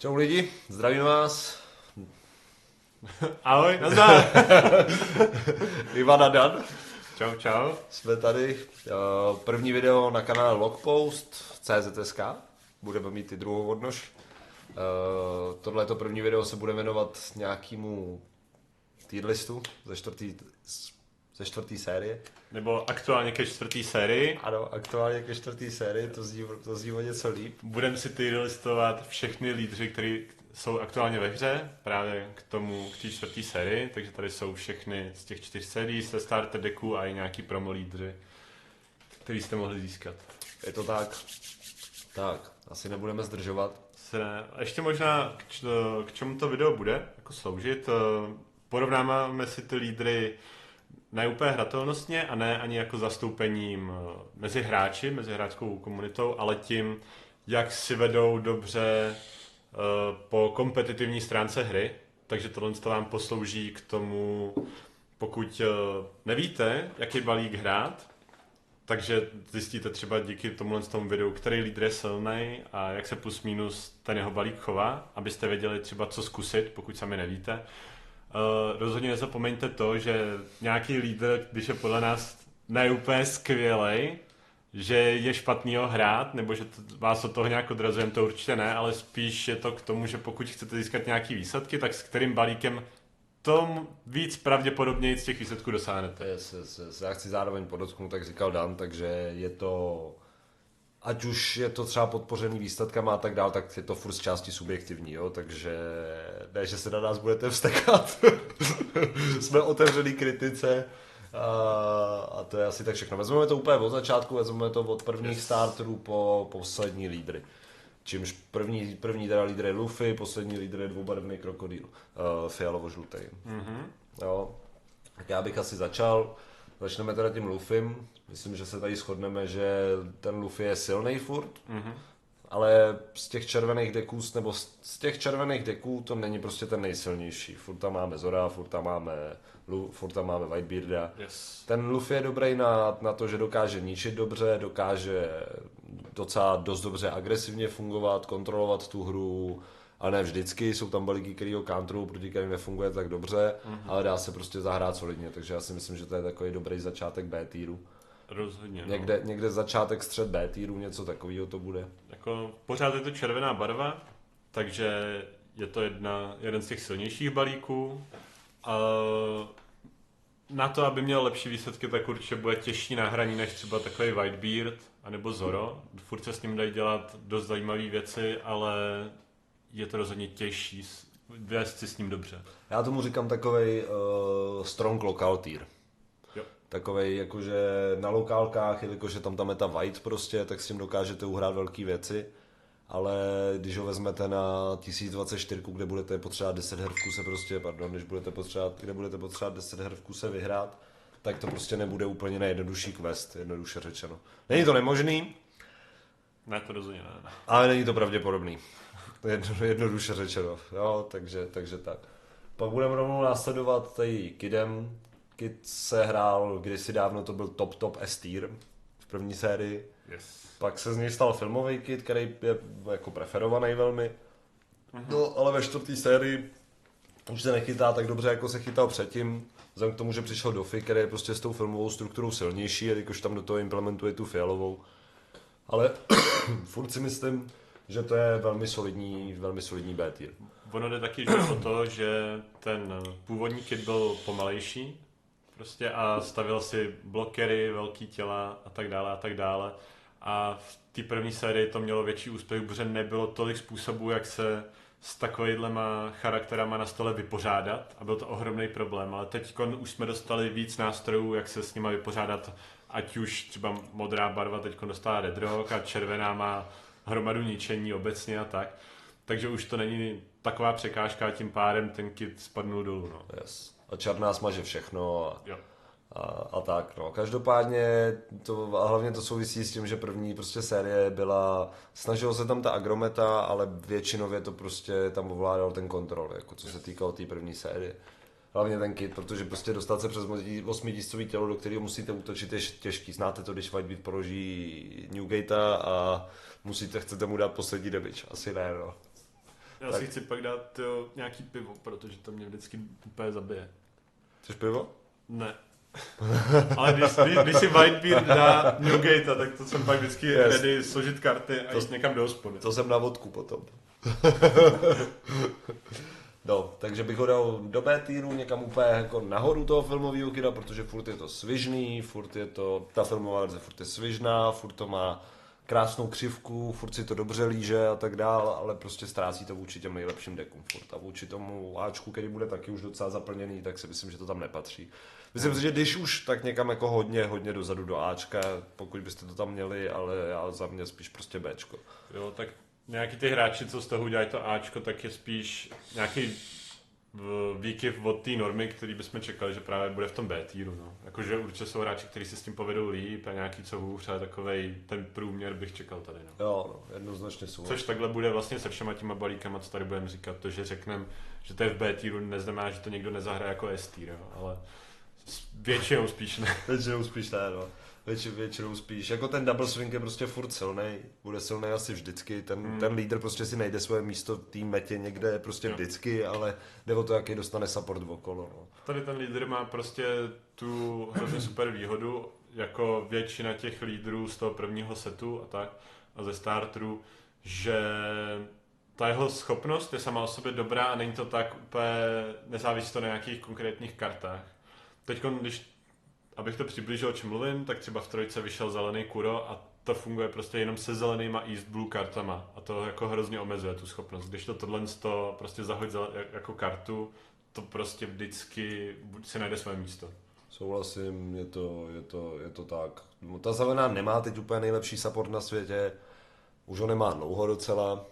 Čau lidi, zdravím vás. Ahoj, nazdar. Ivan a Dan. Čau, čau. Jsme tady. První video na kanále Logpost CZSK. Budeme mít i druhou odnož. Tohleto první video se bude věnovat nějakému tier listu ze čtvrtý série. Nebo aktuálně ke čtvrtý sérii. Ano, aktuálně ke čtvrtý sérii, to zní o něco líp. Budeme si ty listovat všechny lídři, kteří jsou aktuálně ve hře, právě k té čtvrtý sérii, takže tady jsou všechny z těch 4 sérií se starter decku a i nějaký promo lídři, který jste mohli získat. Je to tak. Tak, asi nebudeme zdržovat. Ještě možná k čemu to video bude jako sloužit. Porovnáme si ty lídry ne úplně hratelnostně a ne ani jako zastoupením mezi hráči, mezi hráčskou komunitou, ale tím, jak si vedou dobře po kompetitivní stránce hry. Takže tohle vám poslouží k tomu, pokud nevíte, jaký balík hrát, takže zjistíte třeba díky tomuhle videu, který lídr je silný a jak se plus minus ten jeho balík chová, abyste věděli třeba co zkusit, pokud sami nevíte. Rozhodně nezapomeňte to, že nějaký lídr, když je podle nás ne úplně skvělej, že je špatný ho hrát, nebo že vás od toho nějak odrazujeme, to určitě ne, ale spíš je to k tomu, že pokud chcete získat nějaký výsledky, tak s kterým balíkem tom víc pravděpodobně z těch výsledků dosáhnete. Já chci zároveň podotknout, tak říkal Dan, takže je to, ať už je to třeba podpořený výsledkama a tak dál, tak je to furt z části subjektivní, jo? Takže ne, že se na nás budete vztekat. Jsme otevřený kritice a to je asi tak všechno. Vezmeme to úplně od začátku, vezmeme to od prvních starterů po poslední lídry. Čímž první teda lídr je Luffy, poslední lídr je dvoubarevný krokodýl, fialovo-žlutý. Mm-hmm. Jo. Tak já bych asi začneme teda tím Luffym. Myslím, že se tady shodneme, že ten Luffy je silnej furt, ale z těch červených deků to není prostě ten nejsilnější. Furt tam máme Zora, furt tam máme Whitebearda. Yes. Ten Luffy je dobrý na to, že dokáže ničit dobře, dokáže docela dost dobře agresivně fungovat, kontrolovat tu hru, ale ne vždycky, jsou tam balíky, který ho counterují, proti kterým nefunguje tak dobře, ale dá se prostě zahrát solidně, takže já si myslím, že to je takový dobrý začátek B týru. Rozhodně. Někde začátek střed B týru, něco takového to bude. Jako, pořád je to červená barva, takže je to jeden z těch silnějších balíků. Na to, aby měl lepší výsledky, tak určitě bude těžší na hraní než třeba takový Whitebeard anebo Zoro. Furt se s ním dají dělat dost zajímavé věci, ale je to rozhodně těžší vést si s ním dobře. Já tomu říkám takovej strong local tier. Jo. Takovej jakože na lokálkách, jelikož je tam ta meta white prostě, tak s tím dokážete uhrát velké věci. Ale když ho vezmete na 1024, kde budete potřebovat 10 her v kuse kde budete potřebovat 10 her v kuse vyhrát, tak to prostě nebude úplně nejjednodušší quest, jednoduše řečeno. Není to nemožný. Ne, to rozhodně ne. Ale není to pravděpodobný. Jednoduše řečeno, jo, takže tak. Pak budeme rovnou následovat tady Kidem. Kid se hrál kdysi dávno, to byl top S-tier v první sérii. Yes. Pak se z něj stal filmový Kid, který je jako preferovaný velmi. No, ale ve čtvrtý sérii už se nechytá tak dobře, jako se chytal předtím. Vzhledem k tomu, že přišel Doffy, který je prostě s tou filmovou strukturou silnější, jelikož tam do toho implementuje tu fialovou. Ale furt si myslím, že to je velmi solidní B tier. Ono jde taky o to, že ten původní Kid byl pomalejší prostě a stavil si blokery, velký těla a tak dále. A v té první sérii to mělo větší úspěch, protože nebylo tolik způsobů, jak se s takovýhlema charakterama na stole vypořádat a byl to ohromný problém, ale teď už jsme dostali víc nástrojů, jak se s nima vypořádat, ať už třeba modrá barva teď dostala Red Rock a červená má hromadu ničení obecně a tak. Takže už to není taková překážka a tím pádem ten Kid spadnul dolů. No. Yes. A černá smaže všechno Jo. A tak, no. Každopádně a hlavně to souvisí s tím, že první prostě série byla, snažilo se tam ta agrometa, ale většinově to prostě tam ovládal ten kontrol, jako co se týkalo té první série. Hlavně ten Kid, protože prostě dostat se přes 8-tisícový tělo, do kterého musíte útočit, je těžký. Znáte to, když Whitebeard položí Newgate a chcete mu dát poslední damage. Asi ne, no. Já si chci pak dát nějaký pivo, protože to mě vždycky úplně zabije. Chceš pivo? Ne. Ale když si Whitebeard dá Newgate, tak to jsem pak vždycky ready složit karty a jít někam do hospody. To jsem na vodku potom. No, takže bych ho dal do B týru někam úplně jako nahoru toho filmového kina, protože furt je to svižný, furt je to, ta filmová verze furt je svižná, furt to má krásnou křivku, furt si to dobře líže a tak dál, ale prostě ztrácí to vůči těm nejlepším dekům furt. A vůči tomu Ačku, který bude taky už docela zaplněný, tak si myslím, že to tam nepatří. Myslím si, že když už, tak někam jako hodně dozadu do Ačka, pokud byste to tam měli, ale já za mě spíš prostě Bčko. Jo, tak nějaký ty hráči, co z toho udělají to Ačko, tak je spíš nějaký výkyv od té normy, který bychom čekali, že právě bude v tom B týru. No. Jakože určitě jsou hráči, kteří si s tím povedou líp a nějaký co hůř, ale takovej ten průměr bych čekal tady. No. Jo, no, jednoznačně jsou. Což takhle bude vlastně se všema těma balíkama, co tady budeme říkat. To, že řekneme, že to je v B týru, neznamená, že to někdo nezahraje jako S týr, ale většinou spíš ne. Většinou spíš ne, no. Většinou spíš. Jako ten double swing je prostě furt silnej, bude silnej asi vždycky. Ten lídr prostě si najde svoje místo v té metě někde prostě vždycky, ale jde o to, jaký dostane support okolo. No. Tady ten lídr má prostě tu hrozně super výhodu, jako většina těch lídrů z toho prvního setu a tak, a ze starterů, že ta jeho schopnost je sama o sobě dobrá a není to tak úplně, nezávisí to na nějakých konkrétních kartách. Teď, abych to přiblížil, o čem mluvím, tak třeba v trojce vyšel zelený Kuro a to funguje prostě jenom se zelenýma East Blue kartama a to jako hrozně omezuje tu schopnost. Když tohle prostě zahodit jako kartu, to prostě vždycky si najde své místo. Souhlasím, je to tak. No, ta zelená nemá teď úplně nejlepší support na světě, už ho nemá dlouho docela.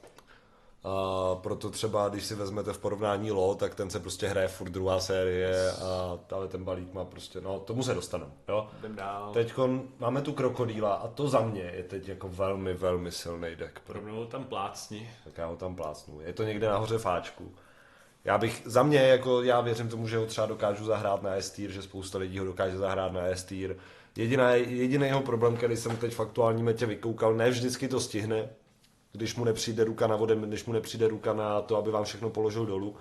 A proto třeba, když si vezmete v porovnání LoL, tak ten se prostě hraje furt druhá série, ale ten balík má prostě, no tomu se dostaneme, jo. Jdem dál. Teďkon máme tu krokodýla a to za mě je teď jako velmi silný deck. Rovnou tam plácni. Tak já ho tam plácnu, je to někde nahoře v Ačku. Za mě, jako já věřím tomu, že ho třeba dokážu zahrát na S tier, že spousta lidí ho dokáže zahrát na S tier. Jediný jeho problém, který jsem teď v aktuální metě vykoukal, ne vždycky to stihne, když mu nepřijde ruka na vodem, když mu nepřijde ruka na to, aby vám všechno položil dolů.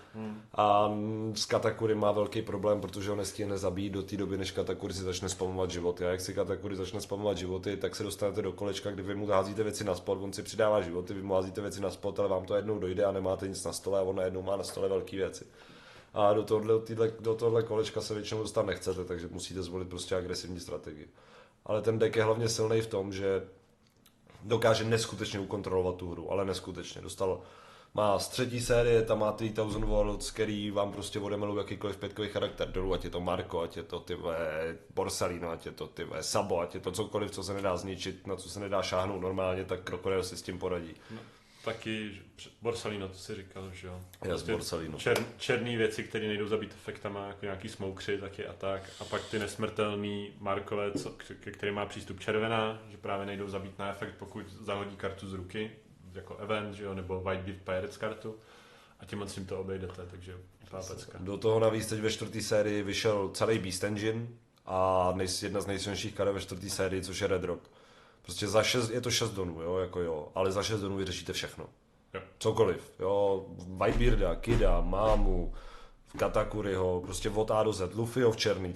A s Katakuri má velký problém, protože ho nestihne zabít do té doby, než Katakuri si začne spamovat životy. A jak si Katakuri začne spamovat životy, tak se dostanete do kolečka, kdy vy mu házíte věci na spot, on si přidává životy, vy mu házíte věci na spot, ale vám to jednou dojde a nemáte nic na stole a on najednou má na stole velké věci. A do tohohle kolečka se většinou dostat nechcete, takže musíte zvolit prostě agresivní strategii. Ale ten deck je hlavně silný v tom, že dokáže neskutečně ukontrolovat tu hru, ale neskutečně. Má z třetí série, tam má 3000 Worlds, který vám prostě odemelou jakýkoliv pětkový charakter dolů, ať je to Marko, ať je to Borsalino, ať je to Sabo, ať je to cokoliv, co se nedá zničit, na co se nedá šáhnout normálně, tak Krokodil si s tím poradí. No, taky Borsalino, to si říkal, že jo? Prostě Borsalino. Černý věci, které nejdou zabít efektama, jako nějaký smokři, taky a tak. A pak ty nesmrtelný Markové, ke kterým má přístup červená, že právě nejdou zabít na efekt, pokud zahodí kartu z ruky, jako event, že jo, nebo Whitebeard Pirates kartu. A tím si to obejdete, takže pápecka. Do toho navíc teď ve čtvrtý sérii vyšel celý Beast Engine a jedna z nejsilnějších karet ve čtvrtý sérii, což je Red Rock. Prostě je to 6 donů, jo, ale za 6 donů vyřešíte všechno. Jo. Cokoliv, jo, Whitebearda, Kida, Mámu, Katakuriho, prostě od A do Z, Luffyho v černý,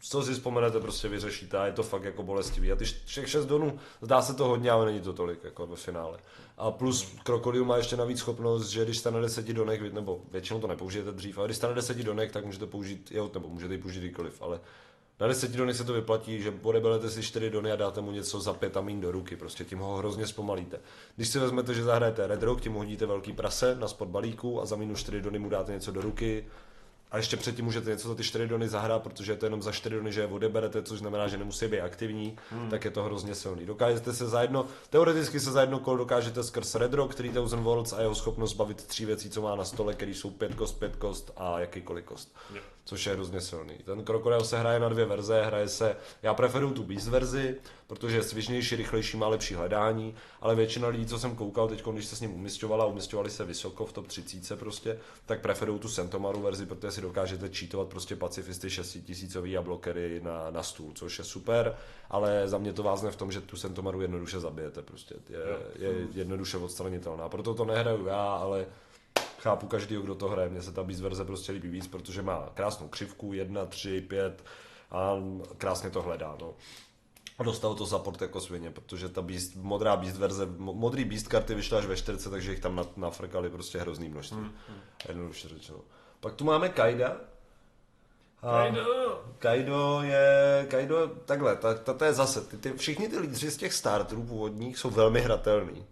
co si vzpomenete, prostě vyřešíte a je to fakt jako bolestivý. A ty všech 6 donů, zdá se to hodně, ale není to tolik, jako ve finále. A plus Krokodil má ještě navíc schopnost, že když jste na 10 donech, nebo většinou to nepoužijete dřív, ale když jste na 10 donech, tak můžete použít, nebo můžete ji použít kdykoliv, ale na 10 donech se to vyplatí, že odebelete si 4 dony a dáte mu něco za 5 amín do ruky, prostě tím ho hrozně zpomalíte. Když si vezmete, že zahrajete Red Rock, tím hodíte velký prase na spod balíku a za minus 4 dony mu dáte něco do ruky. A ještě předtím můžete něco za ty 4 dony zahrát, protože je to jenom za 4 dony, že je odeberete, což znamená, že nemusí být aktivní, tak je to hrozně silný. Dokážete se teoreticky se za jedno kolo dokážete skrz Red Rock, 3000 volts a jeho schopnost bavit 3 věcí, co má na stole, které jsou 5 kost a jakýkoliv kost. Což je hrozně silný. Ten Krokodil se hraje na 2 verze, já preferuju tu Beast verzi, protože je svižnější, rychlejší, má lepší hledání, ale většina lidí, co jsem koukal teď, když se s ním umisťovali se vysoko v top 30 prostě, tak preferuju tu Sentomaru verzi, protože si dokážete cheatovat prostě pacifisty 6000 a blokery na stůl, což je super, ale za mě to vázne v tom, že tu Sentomaru jednoduše zabijete prostě, je jednoduše odstranitelná. Proto to nehraju já, ale chápu každýho, kdo to hraje, mně se ta Beast verze prostě líbí víc, protože má krásnou křivku, 1, 3, 5 a krásně to hledá, no. A dostal to support jako svině, protože ta modrá Beast verze, modrý Beast karty vyšly až ve 40, takže jich tam nafrkali prostě hrozný množství. Jednoduše řečeno. Pak tu máme Kaida. Kaido, takhle, to je zase, všichni ty lídři z těch starterů původních jsou velmi hratelný.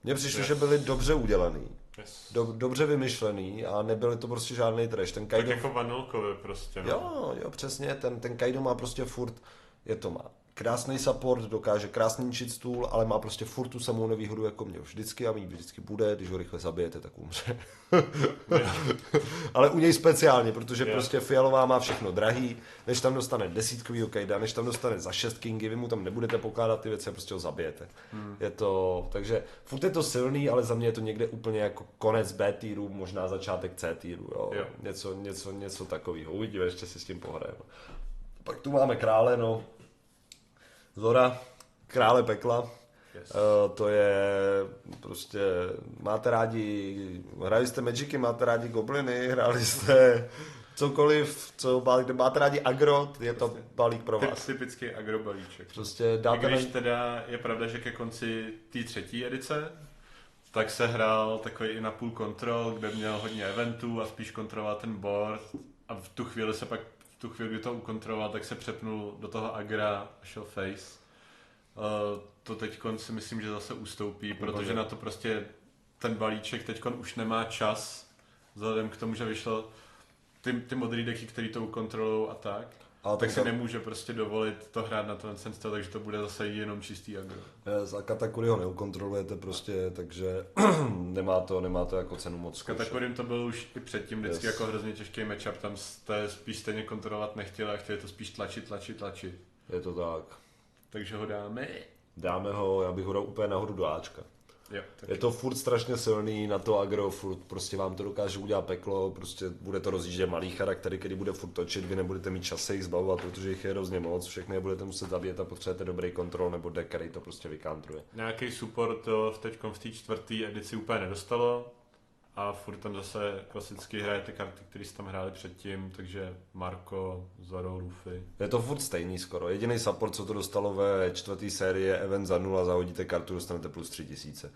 Mně přišlo, že byli dobře udělaný, dobře vymyšlený a nebyly to prostě žádný trash. Ten Kaido... Tak jako vanilkové prostě. No. Jo, přesně, ten Kaido má prostě furt, má krásný support, dokáže krásně ničit stůl, ale má prostě furt tu samou nevýhodu jako mě vždycky a mít vždycky bude, když ho rychle zabijete, tak umře. Ale u něj speciálně, protože prostě fialová má všechno drahý, než tam dostane 10kovýho Kaida, než tam dostane za 6 kingy, vy mu tam nebudete pokládat ty věci a prostě ho zabijete. Je to, takže furt je to silný, ale za mě je to někde úplně jako konec B týru, možná začátek C týru, jo. Něco takového. Uvidíme, ještě si s tím pohrajeme. Pak tu máme krále, no. Zora, krále pekla, to je prostě, máte rádi, hráli jste Magicy, máte rádi gobliny, hráli jste cokoliv, kde máte rádi agro, je to balík pro vás. Typický agro balíček. Prostě dáte když teda je pravda, že ke konci té 3. edice, tak se hrál takový i na půl kontrol, kde měl hodně eventů a spíš kontroloval ten board a v tu chvíli, kdy to ukontroloval, tak se přepnul do toho agra a šel face. To teďkon si myslím, že zase ustoupí, protože na to prostě ten balíček teďkon už nemá čas, vzhledem k tomu, že vyšel ty modrý deky, který to ukontrolují a tak. Tak si nemůže prostě dovolit to hrát na ten styl, takže to bude zase jenom čistý agro. A Katakuri ho neukontrolujete prostě, takže nemá to jako cenu moc. S Katakurim to byl už i předtím vždycky jako hrozně těžký matchup, tam jste spíš stejně kontrolovat nechtěli a chtěli to spíš tlačit. Je to tak. Takže ho dáme? Dáme ho, já bych ho dal úplně nahoru do Ačka. Jo, je to furt strašně silný na to agro, furt prostě vám to dokáže udělat peklo, prostě bude to rozjíždět malý charaktery, který bude furt točit, vy nebudete mít čas se jich zbavovat, protože jich je hrozně moc, všechny je budete muset zabít a potřebujete dobrý kontrol nebo deck, který to prostě vykantruje. Nějaký support teďkom v té 4. edici úplně nedostalo a furt tam zase klasicky hraje ty karty, které jste tam hráli předtím, takže Marko, Zoro, Luffy. Je to furt stejný skoro. Jediný support, co to dostalo ve 4. sérii, je event za 0, zahodíte kartu, dostanete plus 3000.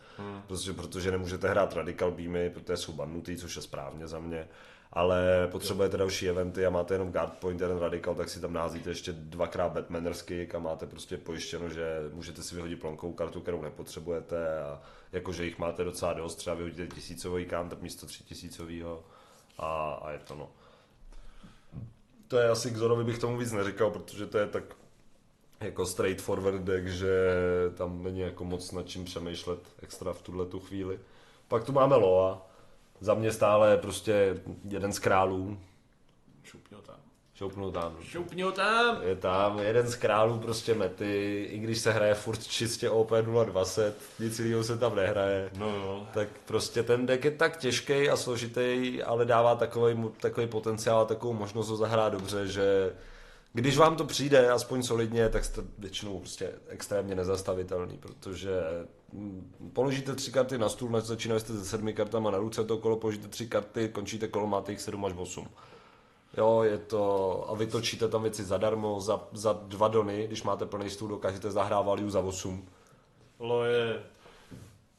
Protože nemůžete hrát Radical Beamy, protože jsou bannutý, což je správně za mě. Ale potřebujete další eventy a máte jenom Guard Point, jeden Radical, tak si tam naházíte ještě 2x Batmaner's Kick a máte prostě pojištěno, že můžete si vyhodit plonkou kartu, kterou nepotřebujete a jakože jich máte docela dost, třeba vyhodíte 1000 counter místo 3000 a je to no. To je asi k Zorovi bych tomu víc neříkal, protože to je tak jako straightforward deck, že tam není jako moc nad čím přemýšlet extra v tuhletu chvíli. Pak tu máme Loa. Za mě stále prostě jeden z králů. Šoupnil tam. Je tam jeden z králů prostě mety, i když se hraje furt čistě OP 020, nic jiného se tam nehraje. No. Tak prostě ten deck je tak těžký a složitý, ale dává takový potenciál a takovou možnost ho zahrát dobře, že když vám to přijde aspoň solidně, tak jste většinou prostě extrémně nezastavitelný, protože položíte 3 karty na stůl, začínali jste se 7 kartama na ruce, to kolo položíte 3 karty, končíte kolo, máte jich 7 až 8. Jo, je to, a vytočíte tam věci zadarmo, za 2 dony, když máte plný stůl, dokážete zahrát value za 8. Lo je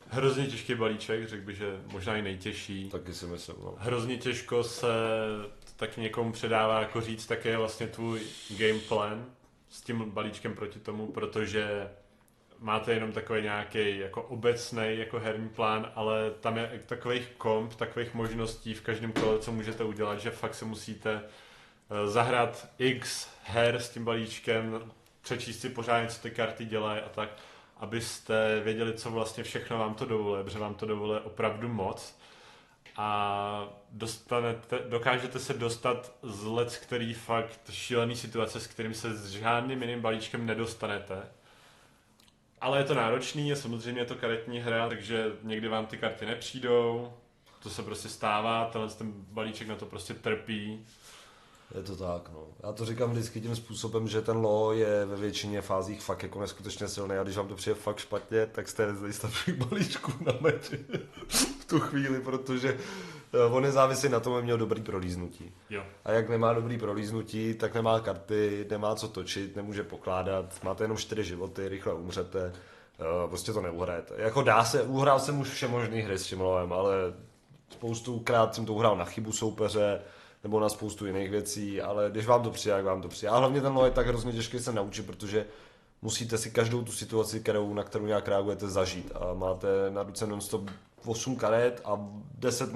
hrozně těžký balíček, řekl bych, že možná i nejtěžší. Taky si myslím, no. Hrozně těžko se tak někomu předává jako říct, tak je vlastně tvůj game plan s tím balíčkem proti tomu, protože máte jenom takový nějaký jako obecný jako herní plán, ale tam je takových komp, takových možností v každém kole, co můžete udělat, že fakt se musíte zahrát x her s tím balíčkem, přečíst si pořádně, co ty karty dělají a tak, abyste věděli, co vlastně všechno vám to dovoluje, protože vám to dovoluje opravdu moc a dokážete se dostat z let, který fakt šílený situace, s kterým se s žádným jiným balíčkem nedostanete. Ale je to náročný a samozřejmě je to karetní hra, takže někdy vám ty karty nepřijdou, to se prostě stává, ten balíček na to prostě trpí. Je to tak, no. Já to říkám vždycky tím způsobem, že ten Lo je ve většině fázích fakt jako neskutečně silný a když vám to přijde fakt špatně, tak jste z nejslabších balíčků na meči v tu chvíli, protože On je závisí na tom, aby měl dobrý prolíznutí. Jo. A jak nemá dobrý prolíznutí, tak nemá karty, nemá co točit, nemůže pokládat, máte jenom 4 životy, rychle umřete, prostě to neuhrajete. Jako uhrál jsem už všemožný hry s tím lovem, ale spoustukrát jsem to uhrál na chybu soupeře, nebo na spoustu jiných věcí, ale když vám to přijde, jak vám to přijde. A hlavně ten lov je tak hrozně těžký se naučit, protože musíte si každou tu situaci, na kterou nějak reagujete, zažít. A máte na ruce non-stop 8 karet a 10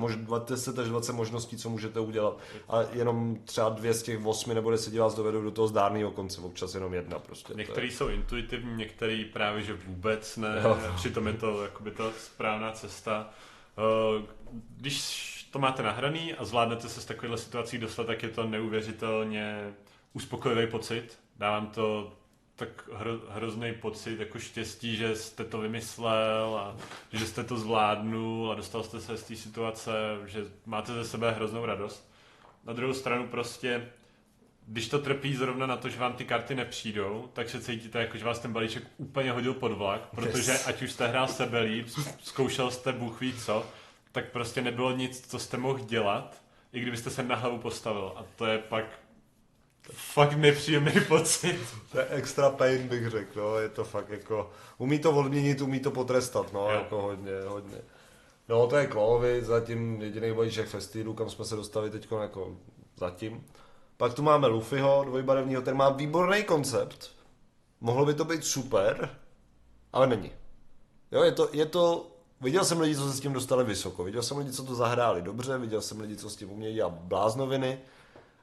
až 20 možností, co můžete udělat. A jenom třeba 2 z těch 8 nebo 10 vás dovedou do toho zdárného konce, občas jenom jedna prostě. Některý jsou intuitivní, některý právě, že vůbec ne, přitom je to jakoby ta správná cesta. Když to máte nahraný a zvládnete se z takovéhle situací dostat, tak je to neuvěřitelně uspokojivý pocit. Dávám to tak hrozný pocit jako štěstí, že jste to vymyslel a že jste to zvládnul a dostal jste se z té situace, že máte ze sebe hroznou radost. Na druhou stranu prostě, když to trpí zrovna na to, že vám ty karty nepřijdou, tak se cítíte jako, že vás ten balíček úplně hodil pod vlak, protože ať už jste hrál sebelíp, zkoušel jste bůh ví co, tak prostě nebylo nic, co jste mohl dělat, i kdybyste se na hlavu postavil. A to je pak fakt nepříjemný pocit. To je extra pain, bych řekl, no. Je to fakt jako, umí to odměnit, umí to potrestat, no, jako hodně. No, to je Klovi, zatím jediný balíček festivalu, kam jsme se dostali teď jako zatím. Pak tu máme Luffyho, dvojbarevnýho, ten má výborný koncept. Mohlo by to být super, ale není. Jo, je to viděl jsem lidi, co se s tím dostali vysoko, viděl jsem lidi, co to zahráli dobře, viděl jsem lidi, co s tím umějí dělat bláznoviny,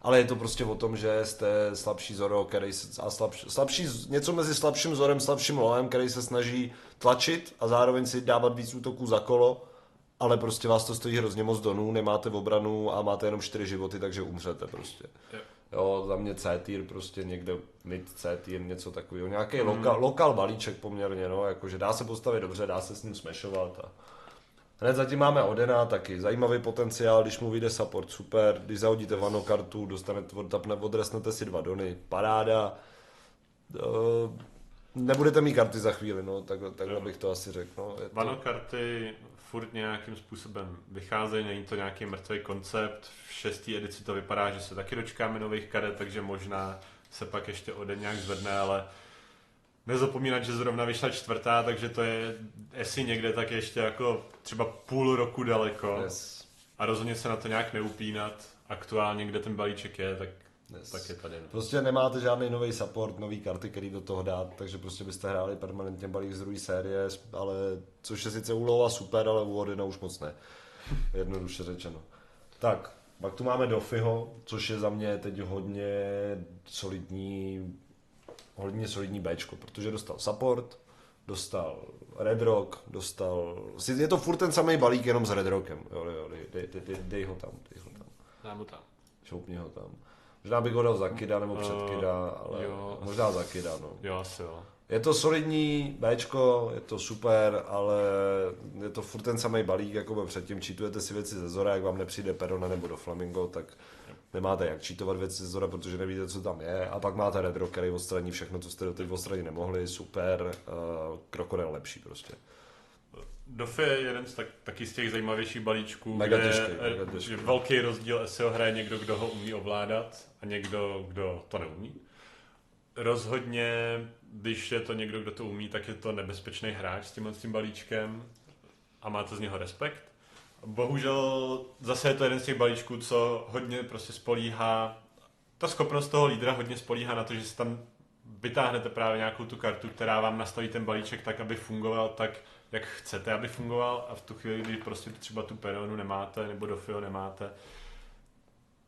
ale je to prostě o tom, že jste slabší Zoro, něco mezi slabším Zorem, slabším Loem, který se snaží tlačit a zároveň si dávat víc útoků za kolo, ale prostě vás to stojí hrozně moc donů, nemáte v obranu a máte jenom 4 životy, takže umřete prostě. Jo, za mě C-tier, prostě někde mid C-tier, něco takového, nějaký lokal balíček poměrně, no, jakože dá se postavit dobře, dá se s ním smashovat a hned zatím máme Odena, taky zajímavý potenciál, když mu vyjde support, super, když zahodíte Vano kartu, odresnete si 2 dony, paráda, nebudete mít karty za chvíli, no, takhle bych to asi řekl. No, Vano karty furt nějakým způsobem vycházejí, není to nějaký mrtvý koncept, v 6. edici to vypadá, že se taky dočkáme nových karet, takže možná se pak ještě Oden nějak zvedne, ale nezapomínat, že zrovna vyšla 4., takže to je, jestli někde, tak ještě jako třeba půl roku daleko. Yes. A rozhodně se na to nějak neupínat. Aktuálně, kde ten balíček je, tak je tady. Prostě nemáte žádný nový support, nový karty, který do toho dát, takže prostě byste hráli permanentně balík z druhé série, ale což je sice u Loa super, ale u Odena už moc ne. Jednoduše řečeno. Tak, pak tu máme Doffyho, což je za mě teď hodně solidní Bčko, protože dostal support, dostal Red Rock, je to furt ten samý balík, jenom s Red Rockem, dej ho tam. Dám ho tam. Šoupni ho tam. Možná bych ho dal za Kida nebo před Kida, ale jo, možná za Kida, no. Jo, asi jo. Je to solidní Bčko, je to super, ale je to furt ten samý balík, jako předtím cheatujete si věci ze Zora, jak vám nepřijde Perona nebo do Flamingo, tak nemáte jak cheatovat věci ze Zora, protože nevíte, co tam je. A pak máte Red Rock, který odstraní všechno, co jste doteď odstranit nemohli, super, Krokodil lepší prostě. Dof je jeden z taky z těch zajímavějších balíčků, mega kde těžký. Je velký rozdíl, jestli ho hraje někdo, kdo ho umí ovládat a někdo, kdo to neumí. Rozhodně, když je to někdo, kdo to umí, tak je to nebezpečný hráč s tím balíčkem a máte z něho respekt. Bohužel zase je to jeden z těch balíčků, co hodně prostě spolíhá, ta schopnost toho lídra hodně spolíhá na to, že si tam vytáhnete právě nějakou tu kartu, která vám nastaví ten balíček tak, aby fungoval tak, jak chcete, aby fungoval, a v tu chvíli, kdy prostě třeba tu Peronu nemáte nebo Dofio nemáte,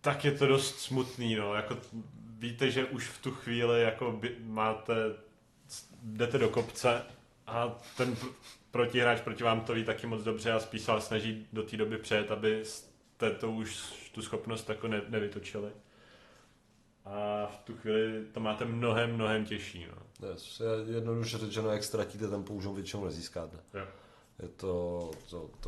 tak je to dost smutný, no, jako víte, že už v tu chvíli jako jdete do kopce a ten protihráč proti vám to ví taky moc dobře a spíš se snaží do té doby přejet, aby jste to už tu schopnost jako nevytočili. A v tu chvíli to máte mnohem těžší. No. Yes. Jednoduše řečeno, jak ztratíte ten použil, většinou nezískáte. Jo. Je to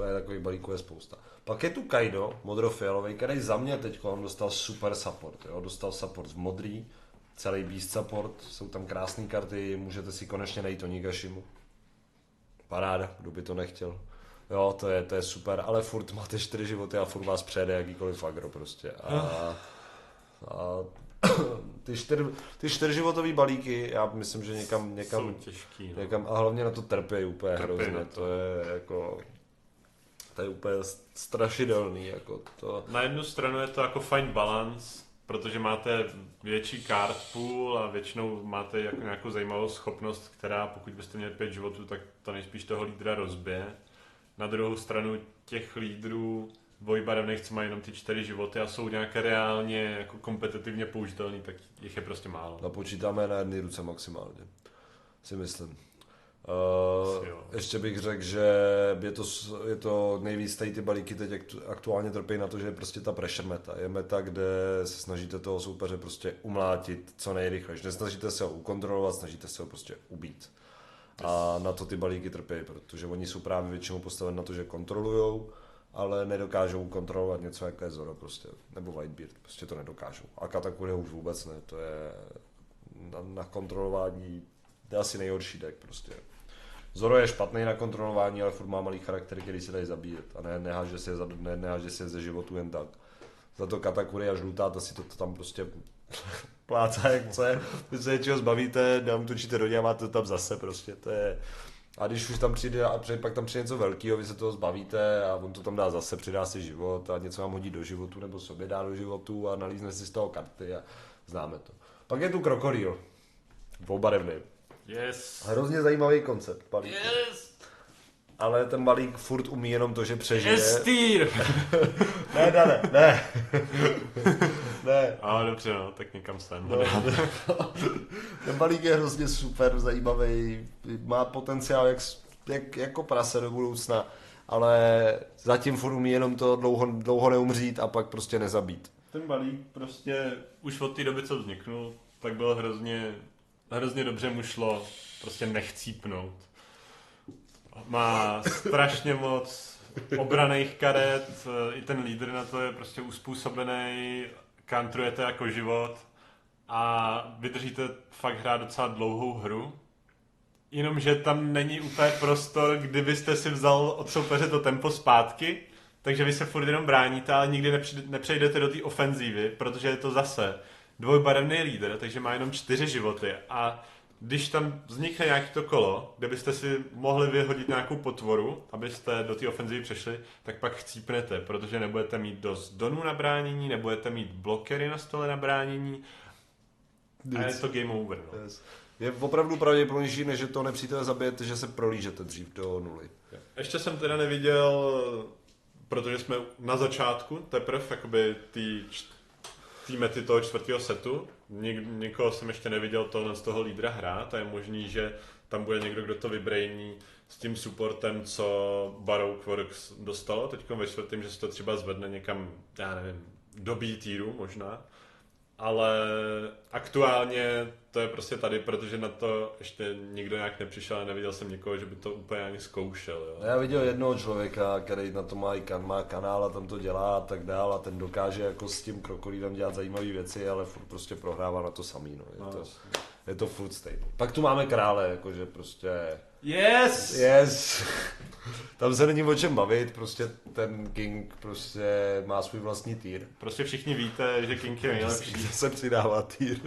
je takový balíků je spousta. Pak je tu Kaido, modrofialový, který za mě teď dostal super support. Jo? Dostal support v modrý, celý Beast support, jsou tam krásné karty, můžete si konečně najít Onigashimu. Paráda, kdo by to nechtěl. Jo, to je super, ale furt máte 4 životy a furt vás přejede jakýkoliv agro prostě. A ty 4 životový balíky, já myslím, že někam Jsou těžký, no. někam, a hlavně na to trpějí úplně hrozně, na to. to je úplně strašidelný, jako to. Na jednu stranu je to jako fajn balance, protože máte větší card pool a většinou máte jako nějakou zajímavou schopnost, která pokud byste měli 5 životů, tak to nejspíš toho lídra rozbije. Na druhou stranu těch lídrů dvojbarevných, co mají jenom ty 4 životy a jsou nějaké reálně jako kompetitivně použitelný, tak jich je prostě málo. Napočítáme na jedné ruce maximálně, si myslím. Ještě bych řekl, že je to nejvíc tady ty balíky teď aktuálně trpí na to, že je prostě ta pressure meta. Je meta, kde se snažíte toho soupeře prostě umlátit co nejrychleji. Nesnažíte se ho ukontrolovat, snažíte se ho prostě ubít. A na to ty balíky trpí, protože oni jsou právě většinou postaveni na to, že kontrolujou, ale nedokážou kontrolovat něco jako je Zoro prostě, nebo Whitebeard, prostě to nedokážou. A Katakuri už vůbec ne, to je na kontrolování, to je asi nejhorší deck prostě. Zoro je špatný na kontrolování, ale furt má malý charakter, který se dají zabíjet a neháže si je ze životu jen tak. Za to Katakuri a žlutá, ta si to tam prostě plácá jak chce, vy se něčeho zbavíte, neútočíte do něj a máte to tam zase prostě, to je. A když už tam přijde a pak tam přijde něco velkého, vy se toho zbavíte a on to tam dá zase, přidá si život a něco vám hodí do životu nebo sobě dá do životu a nalízne si z toho karty a známe to. Pak je tu krokodýl, dvoubarevný. Yes. Hrozně zajímavý koncept balíku. Yes. Ale ten balík furt umí jenom to, že přežije. Estýr! Ne. Ne. A dobře, no, tak někam sem. No, ten balík je hrozně super, zajímavý, má potenciál jako prase do budoucna, ale zatím furt umí jenom to dlouho neumřít a pak prostě nezabít. Ten balík prostě už od té doby, co vzniknul, tak byl hrozně dobře mu šlo prostě nechcípnout. Má strašně moc obraných karet, i ten lídr na to je prostě uspůsobený, kantrujete jako život a vydržíte fakt hrát docela dlouhou hru. Jenomže tam není úplně prostor, kdybyste si vzal od soupeře to tempo zpátky, takže vy se furt jenom bráníte, ale nikdy nepřejdete do té ofenzívy, protože je to zase dvojbarevný lídr, takže má jenom 4 životy a když tam vznikne nějaký to kolo, kde byste si mohli vyhodit nějakou potvoru, abyste do té ofenzívy přešli, tak pak chcípnete, protože nebudete mít dost donů na bránění, nebudete mít blokery na stole na bránění a je to game over. No. Yes. Je opravdu pravděpodobnější, než že to nepřítele zabijete, že se prolížete dřív do nuly. Ještě jsem teda neviděl, protože jsme na začátku teprve jakoby té mety toho 4. setu. Nikoho jsem ještě neviděl z toho lídra hrát a je možný, že tam bude někdo, kdo to vybrejní s tím supportem, co Baroque Works dostalo. Teď ve 4. že se to třeba zvedne někam, já nevím, do B tieru možná. Ale aktuálně to je prostě tady, protože na to ještě nikdo nějak nepřišel a neviděl jsem někoho, že by to úplně ani zkoušel. Jo. Já viděl jednoho člověka, který na to má kanál a tam to dělá a tak dál a ten dokáže jako s tím krokodýlem dělat zajímavé věci, ale furt prostě prohrává na to samý. No. Je to furt stejný. Pak tu máme krále, jakože prostě... Yes! Tam se není o čem bavit, prostě ten King prostě má svůj vlastní týr. Prostě všichni víte, že King je nejlepší. Kde se přidává týr.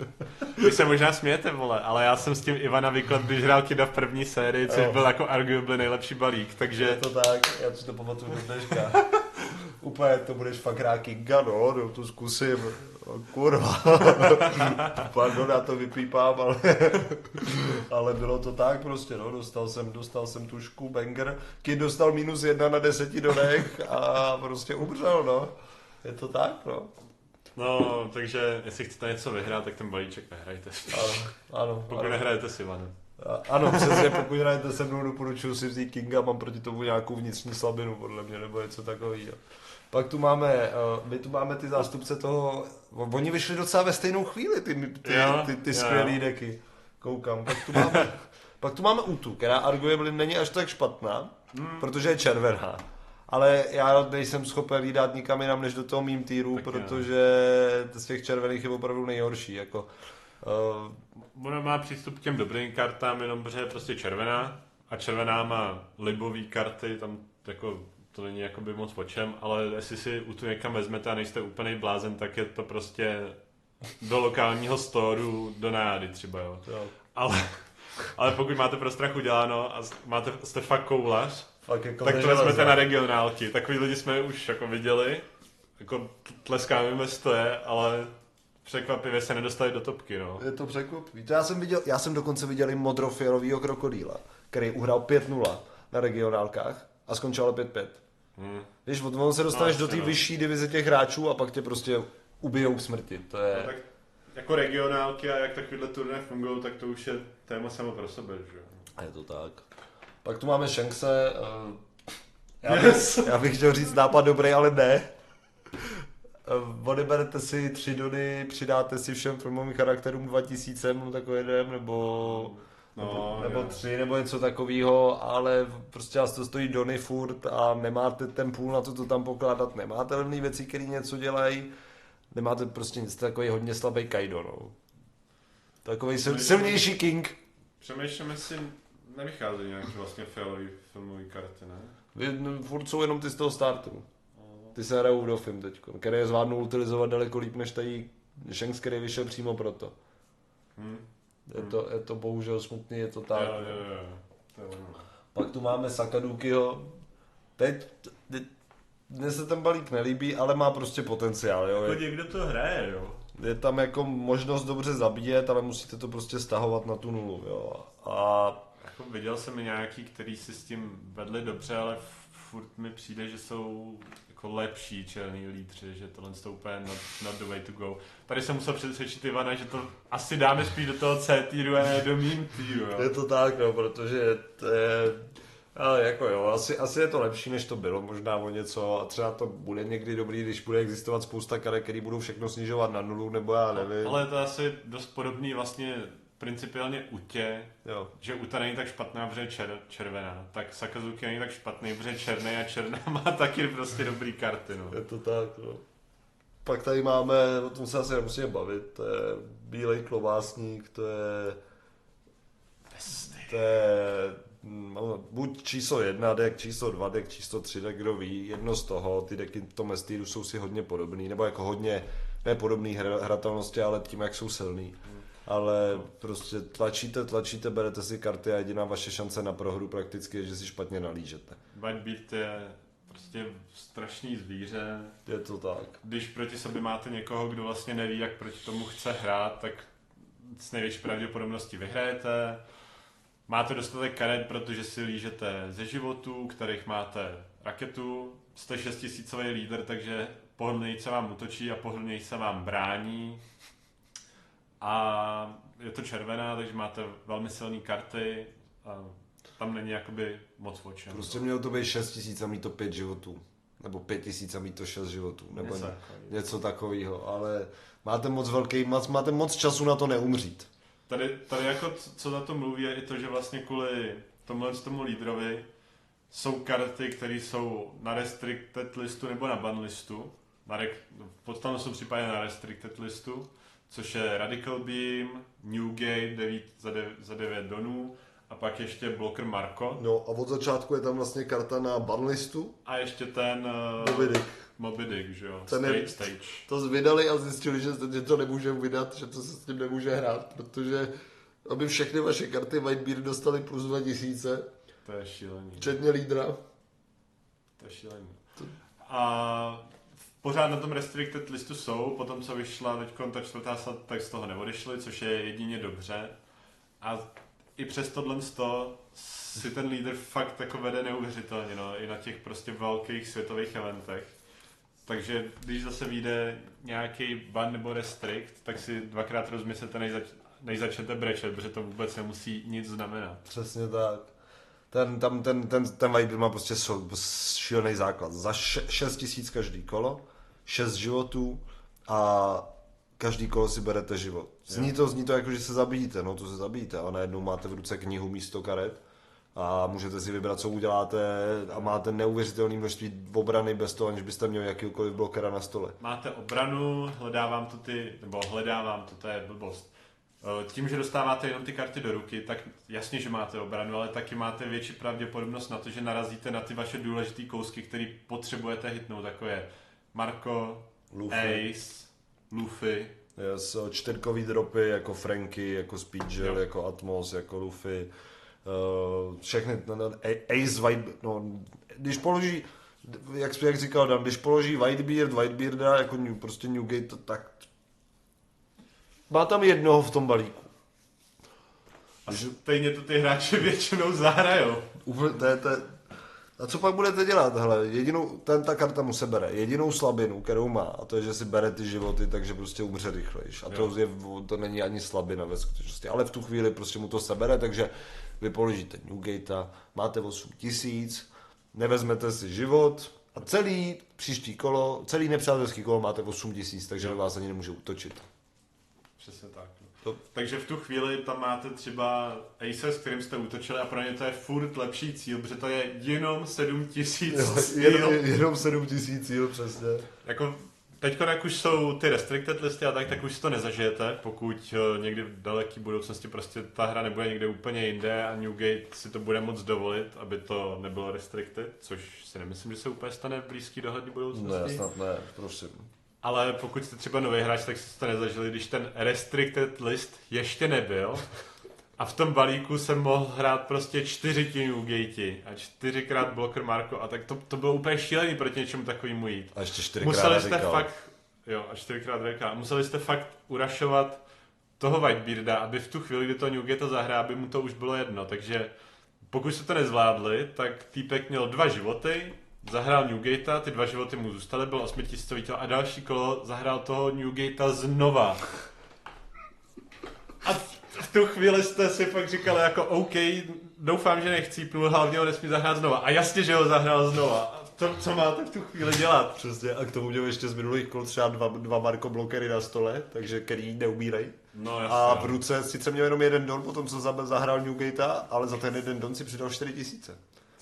Vy se možná smějete, vole, ale já jsem s tím Ivana vyklet, když hrál Kida v první sérii, což byl jako arguably nejlepší balík, takže... Je to tak, já si to pamatuju do dneška. Úplně to budeš fakt hrát Kinga, no to zkusím. Kurva. Pardon, já to vypípám, ale bylo to tak prostě, no, dostal jsem tušku, banger, Kid dostal -1 na 10 donech a prostě umřel, no. Je to tak, no. No, takže jestli chcete něco vyhrát, tak ten balíček nehrajte. Ano. Pokud nehrajete s Ivanem. Ano, přesně, pokud hrajete se mnou, doporučuji si vzít Kinga, mám proti tomu nějakou vnitřní slabinu, podle mě, nebo něco takového. Pak tu máme, my tu máme ty zástupce toho, oni vyšli docela ve stejnou chvíli, ty skvělý deky, koukám. Pak tu máme Utu, která arguably není až tak špatná, protože je červená. Ale já nejsem schopen jí dát nikam jinam než do toho mým týru, protože z těch červených je opravdu nejhorší. Jako, Ona má přístup k těm dobrým kartám, jenom protože je prostě červená. A červená má libový karty, tam jako to není jakoby moc o čem, ale jestli si u tu někam vezmete a nejste úplnej blázen, tak je to prostě do lokálního storu, do nájady třeba, jo. Ale pokud máte pro strach uděláno a jste fakt koulař, jako tak to vezmete na regionálky. Takový lidi jsme už jako viděli, jako tleskáme ve stoje, ale překvapivě se nedostali do topky, no. Je to překvapivý. Já jsem dokonce viděl i modrofialovýho krokodýla, který uhrál 5-0 na regionálkách a skončil 5-5. Víš, on se dostaneš do té vyšší divize těch hráčů a pak tě prostě ubijou k smrti. To je... No, tak jako regionálky a jak takovýhle turné fungují, tak to už je téma samo pro sebe, že jo. A je to tak. Pak tu máme Shankse. Já bych chtěl říct nápad dobrý, ale ne. Odeberete si 3 dony, přidáte si všem filmovým charakterům 2000, no takový jeden, nebo 3, nebo něco takového, ale prostě vás to stojí dony furt a nemáte ten půl na to tam pokládat, nemáte levné věci, které něco dělají, nemáte prostě nic takový hodně slabý Kaido, no. Takový silnější King. Přemýšlíme si, nevycházejí nějaké vlastně fialový filmový karty, ne? Furt jsou jenom ty z toho startu. Ty se hrajou do film teď, který je zvládnou utilizovat daleko líp než tady Shanks, který vyšel přímo proto. Je to bohužel smutný, je to tak. Jo. Pak tu máme Sakadukiho. Teď mně se ten balík nelíbí, ale má prostě potenciál. Jo. Jako někdo to hraje, jo. Je tam jako možnost dobře zabíjet, ale musíte to prostě stahovat na tu nulu. Jo. A jako viděl jsem i nějaký, který si s tím vedli dobře, ale furt mi přijde, že jsou jako lepší černý lídři, že tohle je úplně not the way to go. Tady jsem musel přesvědčit Ivana, že to asi dáme spíš do toho C týru a ne do mým týru. Jo. Je to tak, no, protože to je... Ale jako jo, asi je to lepší, než to bylo, možná o něco a třeba to bude někdy dobrý, když bude existovat spousta karet, který budou všechno snižovat na nulu, nebo já nevím. Ale to je asi dost podobný vlastně principiálně Utě, že Uta není tak špatná, protože je červená, tak Sakazuki není tak špatný, protože je černý a černá má taky prostě dobrý karty, no. Je to tak, no. Pak tady máme, o tom se asi nemusíme bavit, to je bílej klobásník, to je buď číslo 1 deck, číslo 2 deck, číslo 3 deck, kdo ví, jedno z toho, ty decky v tom Mestýru jsou si hodně podobný, nebo jako hodně nepodobný hratelnosti, ale tím, jak jsou silný. Ale prostě tlačíte, berete si karty a jediná vaše šance na prohru prakticky je, že si špatně nalížete. Whitebeard je prostě strašný zvíře. Je to tak. Když proti sobě máte někoho, kdo vlastně neví, jak proti tomu chce hrát, tak s největší pravděpodobností vyhrajete. Máte dostatek karet, protože si lížete ze životů, kterých máte raketu. Jste 6000 lídr, takže pohodlnějce vám útočí a pohodlnějce vám brání. A je to červená, takže máte velmi silné karty a tam není jakoby moc o čem. Prostě mělo to být 6000 a mít to 5 životů. Nebo 5000 a mít to 6 životů. Nebo něco takového. Ale máte moc času na to neumřít. Tady jako co za to mluví je i to, že vlastně kvůli tomu lídrovi jsou karty, které jsou na restricted listu nebo na ban listu. V podstatě případě na restricted listu, což je Radical Beam, Newgate za 9 donů a pak ještě Blocker Marco. No a od začátku je tam vlastně karta na ban listu. A ještě ten Moby Dick, že jo? Stage. To vydali a zjistili, že to nemůže vydat, že to se s tím nemůže hrát, protože aby všechny vaše karty Whitebeard dostaly plus 2000. To je šílený. Včetně lídra. To je šílený. A pořád na tom restricted listu jsou, potom co vyšla teďkon ta 4. tak z toho neodešli, což je jedině dobře. A i přes tohle si ten lídr fakt jako vede neuvěřitelně, no, i na těch prostě velkých světových eventech. Takže když zase vyjde nějaký ban nebo restrict, tak si dvakrát rozmyslete, než začnete brečet, protože to vůbec nemusí nic znamenat. Přesně tak. Ten Whitebeard má prostě šílený základ. Za 6000 každý kolo, 6 životů a každý kolo si berete život. Zní to jako, že se zabijíte, no to se zabijíte, a najednou máte v ruce knihu místo karet a můžete si vybrat, co uděláte a máte neuvěřitelné množství obrany bez toho, aniž byste měli jakýkoliv blokera na stole. Máte obranu, hledávám to, to je blbost. Tím, že dostáváte jenom ty karty do ruky, tak jasně, že máte obranu, ale taky máte větší pravděpodobnost na to, že narazíte na ty vaše důležité kousky, které potřebujete hitnout, jako je Marco, Luffy. Ace, Luffy. Yes, čtyřkový dropy jako Franky, jako Speedgel, jako Atmos, jako Luffy. Všechny, Ace, White, no, když položí, jak říkal Dan, když položí Whitebearda jako prostě Newgate, tak má tam jednoho v tom balíku. A stejně to ty hráči většinou zahrajou. A co pak budete dělat? Hele, ta karta mu sebere jedinou slabinu, kterou má, a to je, že si bere ty životy, takže prostě umře rychlejš. A to není ani slabina ve skutečnosti. Ale v tu chvíli prostě mu to sebere, takže vy položíte Newgatea, máte 8000, nevezmete si život a celý nepřátelský kolo máte 8000, takže do vás ani nemůže útočit. Přesně tak. Takže v tu chvíli tam máte třeba Ace, s kterým jste útočili a pro ně to je furt lepší cíl, protože to je jenom 7000 cíl. Jenom 7000 cíl, přesně. Jako teď, jak už jsou ty restricted listy a tak už si to nezažijete, pokud někdy v daleké budoucnosti prostě ta hra nebude někde úplně jinde a Newgate si to bude moc dovolit, aby to nebylo restricted, což si nemyslím, že se úplně stane v blízké dohledné budoucnosti. Ne, snad ne, prosím. Ale pokud jste třeba nový hráč, tak si to nezažili, když ten restricted list ještě nebyl a v tom balíku jsem mohl hrát prostě 4 ti Newgate a 4x blocker Marco a tak to bylo úplně šílený proti něčemu takovému jít. A ještě 4x museli jste fakt, a 4x VK, museli jste fakt urašovat toho Whitebearda, aby v tu chvíli, kdy to Newgate zahrá, aby mu to už bylo jedno, takže pokud jste to nezvládli, tak týpek měl 2 životy, zahrál Newgatea, ty 2 životy mu zůstaly, byl 8000 a další kolo zahrál toho Newgatea znova. A v tu chvíli jste si fakt říkali jako OK, doufám, že nechcípnul, hlavně ho nesmí zahrát znova. A jasně, že ho zahrál znova. A to, co máte v tu chvíli dělat? Přesně, a k tomu měl ještě z minulých kol třeba dva Marco blokery na stole, takže který neumírej. No, jasně, a v ruce sice měl jenom jeden don, potom co zahrál Newgatea, ale za ten jeden don si přidal 4000.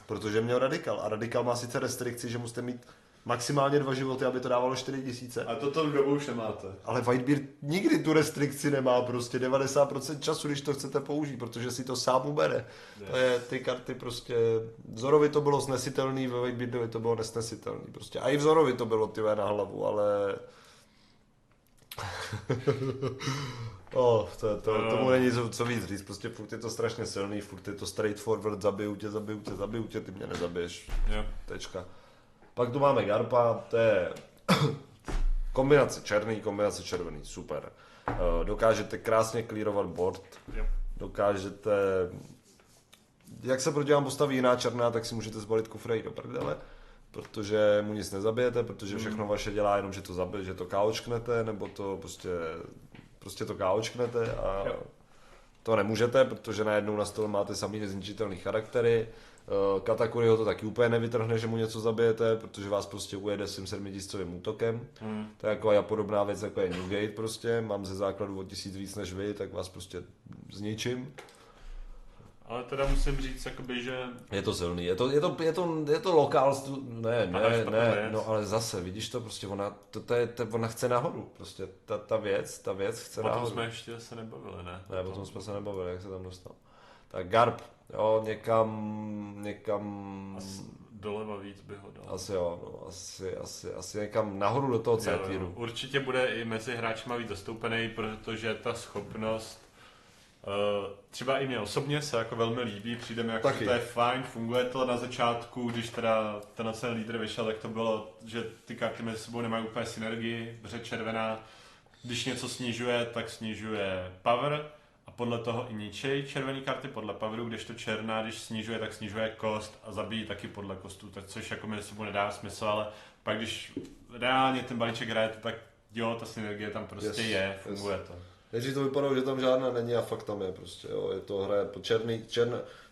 Protože měl Radikal. A Radikal má sice restrikci, že musíte mít maximálně 2 životy, aby to dávalo 4000. A to dobu už nemáte. Ale Whitebeard nikdy tu restrikci nemá, prostě 90% času, když to chcete použít, protože si to sám ubere. To je ty karty prostě, Zorovi to bylo snesitelný, ve Whitebeardovi to bylo nesnesitelný prostě. A i v Zorovi to bylo tyvé na hlavu, ale... tomu není co víc říct, prostě furt je to strašně silný, furt je to straightforward, zabiju tě, ty mě nezabiješ, tečka. Pak tu máme Garpa, to je kombinace červený, super. Dokážete krásně clearovat board, dokážete, jak se proti vám postaví jiná černá, tak si můžete zbalit kufrej do prdele, protože mu nic nezabijete, protože všechno vaše dělá jenom, že to zabije, že to KOčknete, nebo to prostě to KOčknete a to nemůžete, protože najednou na stole máte samý nezničitelný charaktery. Katakuriho to taky úplně nevytrhne, že mu něco zabijete, protože vás prostě ujede svým 7000 útokem. To je jako podobná věc, jako je Newgate prostě. Mám ze základu o 1000 víc než vy, tak vás prostě zničím. Ale teda musím říct, jakoby, že... Je to silný, je to lokál, ne, no ale zase, vidíš to prostě, ona chce nahoru, prostě, ta věc chce nahoru. Potom jsme ještě se nebavili, ne? Ne, potom jsme se nebavili, jak se tam dostal. Tak Garp, jo, někam... Doleva víc by ho dal. Asi jo, no, asi někam nahoru do toho C-tieru. Určitě bude i mezi hráčima víc zastoupený, protože ta schopnost třeba i mě osobně se jako velmi líbí, přijde mi jako, že to je fajn, funguje to na začátku, když teda ten lídr vyšel, tak to bylo, že ty karty mezi sebou nemají úplně synergii, protože červená, když něco snižuje, tak snižuje power a podle toho i ničej červený karty podle poweru, kdežto černá, když snižuje, tak snižuje kost a zabíjí taky podle kostu, tak což jako mezi sebou nedá smysl, ale pak když reálně ten balíček hrajete, tak jo, ta synergie tam prostě je, funguje to. Nejdřív to vypadalo, že tam žádná není a fakt tam je prostě, jo. Je to hraje po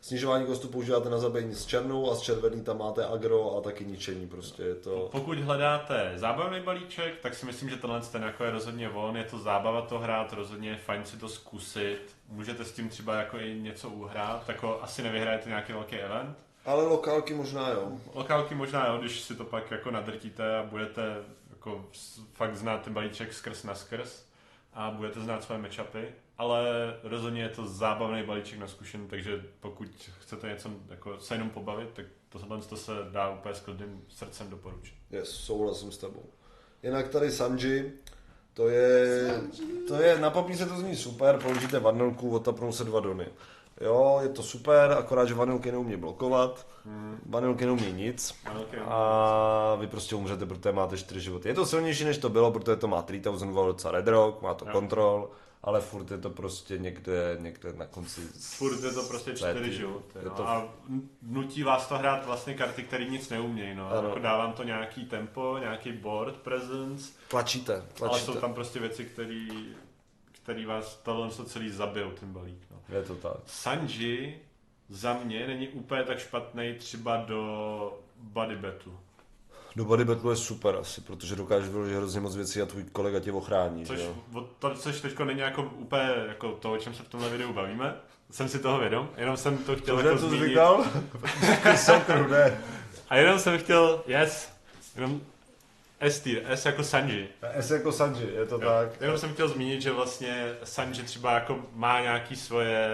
snižování kostu používáte na zabíjení s černou a s červený tam máte agro a taky ničení prostě, je to... Pokud hledáte zábavný balíček, tak si myslím, že tenhle ten jako je rozhodně je to zábava to hrát, rozhodně je fajn si to zkusit, můžete s tím třeba jako i něco uhrát, jako asi nevyhrajete nějaký velký event. Ale lokálky možná jo. Lokálky možná jo, když si to pak jako nadrtíte a budete jako fakt znát ten balíček skrz na skrz a budete znát své matchupy, ale rozhodně je to zábavný balíček na zkušení, takže pokud chcete něco jako se jenom pobavit, tak to se dá úplně s klidným srdcem doporučit. Yes, souhlasím s tebou. Jinak tady Sanji, to je, na papíře to zní super, položíte vanilku, otapnou se 2 dony. Jo, je to super, akorát, že vanilky neumí blokovat, vanilky neumí nic a vy prostě umřete, protože máte 4 životy. Je to silnější, než to bylo, protože to má 3000 volts a Red Rock, má to control, ale furt je to prostě někde na konci. Furt je to prostě 4 životy. No. A nutí vás to hrát vlastně karty, které nic neumějí. No. Jako dávám to nějaký tempo, nějaký board presence. Tlačíte. Ale jsou tam prostě věci, které vás tohle celý zabijou, ten balík. No. Je to tak. Sanji za mě není úplně tak špatný třeba do Buddy Battle. Do Buddy Battle je super asi, protože dokážeš vyložit hrozně moc věcí a tvůj kolega tě ochrání. Což teďko není jako úplně jako to, o čem se v tomhle videu bavíme. Jsem si toho vědom, jenom jsem to chtěl jako to zmínit. říkal? Ne. A jenom jsem chtěl, jenom S-tier, S jako Sanji. S jako Sanji, je to tak. Jenom jsem chtěl zmínit, že vlastně Sanji třeba jako má nějaký svoje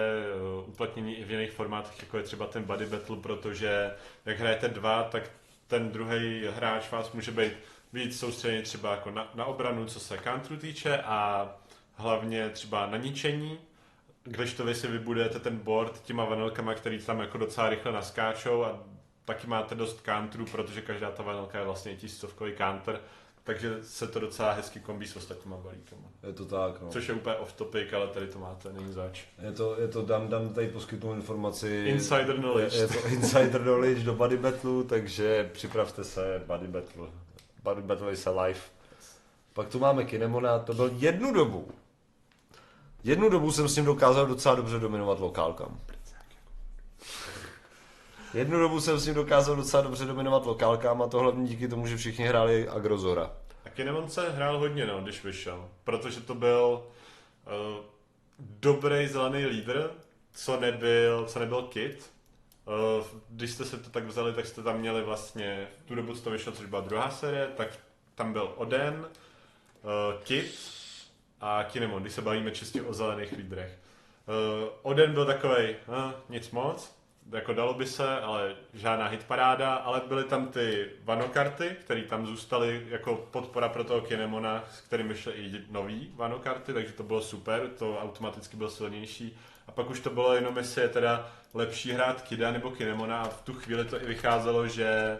uplatnění i v jiných formátech, jako je třeba ten Buddy Battle, protože jak hrajete 2, tak ten druhý hráč vás může být víc soustředěný třeba jako na obranu, co se counteru týče a hlavně třeba na ničení, kdežto vy si vybudujete ten board těma vanilkama, který tam jako docela rychle naskáčou a taky máte dost counterů, protože každá ta vanilka je vlastně 1000 counter, takže se to docela hezky kombí s ostatníma balíkama. Je to tak, no. Což je úplně off topic, ale tady to máte, není zač. Je to dám tady poskytnu informaci. Insider knowledge. Je to insider knowledge do Buddy Battle, takže připravte se, Buddy Battle. Buddy Battle is alive. Pak tu máme Kinemona, to byl jednu dobu jsem s ním dokázal docela dobře dominovat lokálkám. Jednu dobu jsem s ním dokázal docela dobře dominovat lokálkám a to hlavně díky tomu, že všichni hráli Agrozora. A Kinemon se hrál hodně, no, když vyšel, protože to byl dobrý zelený lídr, co nebyl Kid. Když jste se to tak vzali, tak jste tam měli vlastně, v tu dobu, co to vyšlo, což byla druhá série, tak tam byl Oden, Kid a Kinemon, když se bavíme čistě o zelených lídrech. Oden byl takovej, nic moc, jako dalo by se, ale žádná hitparáda, ale byly tam ty vanokarty, které tam zůstaly jako podpora pro toho Kinemona, s kterým vyšly i nový vanokarty, takže to bylo super, to automaticky bylo silnější. A pak už to bylo jenom, jestli je teda lepší hrát Kida nebo Kinemona a v tu chvíli to i vycházelo, že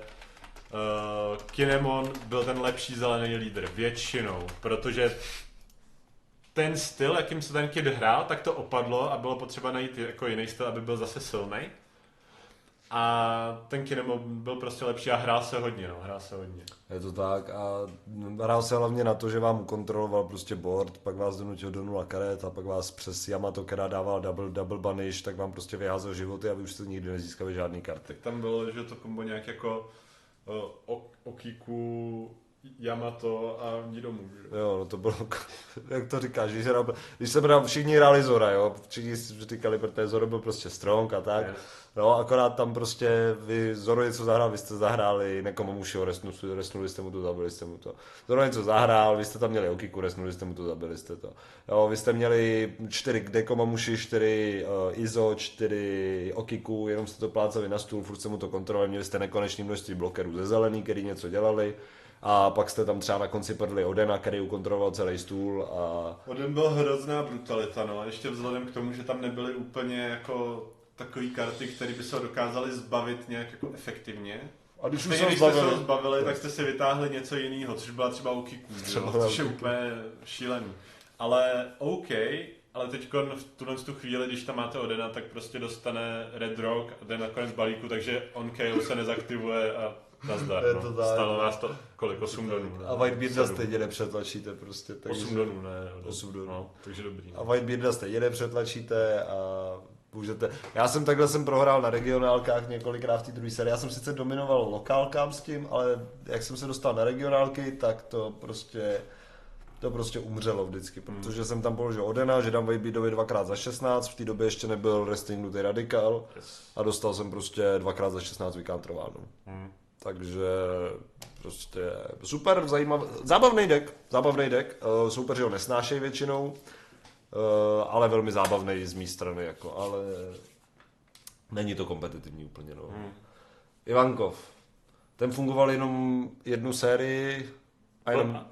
Kinemon byl ten lepší zelený lídr většinou, protože ten styl, jakým se ten Kid hrál, tak to opadlo a bylo potřeba najít jako jiný styl, aby byl zase silný. A ten Kinemon byl prostě lepší a hrál se hodně. Je to tak a hrál se hlavně na to, že vám kontroloval prostě board, pak vás donutil do 0 karet a pak vás přes Yamato, která dával double banish, tak vám prostě vyházel životy a vy už jste nikdy nezískali žádný karty. Tam bylo, že to kombo nějak jako Okiku, Yamato a Nidomu. Jo, no to bylo, jak to říkáš, když jsem hrál, všichni hráli Zora, jo, všichni říkali, protože Zoro byl prostě strong a tak. Yes. No, akorát tam prostě vy Zoro něco zahrál, vy jste zahráli Nekomamushiho, resnuli jste mu to, zabili jste mu to. Zoro něco zahrál, vy jste tam měli Okiku, resnuli jste mu to, zabili jste to. Jo, vy jste měli 4 Nekomamushi, 4 Izo, 4 Okiku, jenom jste to plácali na stůl, furt jste mu to kontrolovali, měli jste nekonečné množství blokerů ze zelený, který něco dělali. A pak jste tam třeba na konci prdli Odena, který ukontroloval celý stůl a... Oden byl hrozná brutalita, no, ještě vzhledem k tomu, že tam nebyly úplně jako takový karty, které by se ho dokázaly zbavit nějak jako efektivně. A když jste se ho zbavili, tak jste si vytáhli něco jiného, což byla třeba Okiku, což je úplně šílený. Ale OK, ale teď v tu chvíli, když tam máte Odena, tak prostě dostane Red Rock a jde na konec balíku, takže on KO se nezaktivuje a nazdar, no. Stalo nás to kolik? 8 donů. A Whitebearda stejně nepřetlačíte prostě. 8 donů, ne? 8 donů. No, takže dobrý. A Whitebearda stejně nepřetlačíte a můžete... Já jsem prohrál na regionálkách několikrát v té druhé sérii. Já jsem sice dominoval lokálkám s tím, ale jak jsem se dostal na regionálky, tak to prostě umřelo vždycky, protože jsem tam položil Odena, že dám Whitebeardovi 2x za 16, v té době ještě nebyl restingnutý radikál a dostal jsem prostě 2x za 16 vykantrováno. Takže prostě super, zábavný deck, soupeři ho nesnášejí většinou, ale velmi zábavný z mé strany, jako, ale není to kompetitivní úplně, no. Ivankov, ten fungoval jenom jednu sérii a jenom...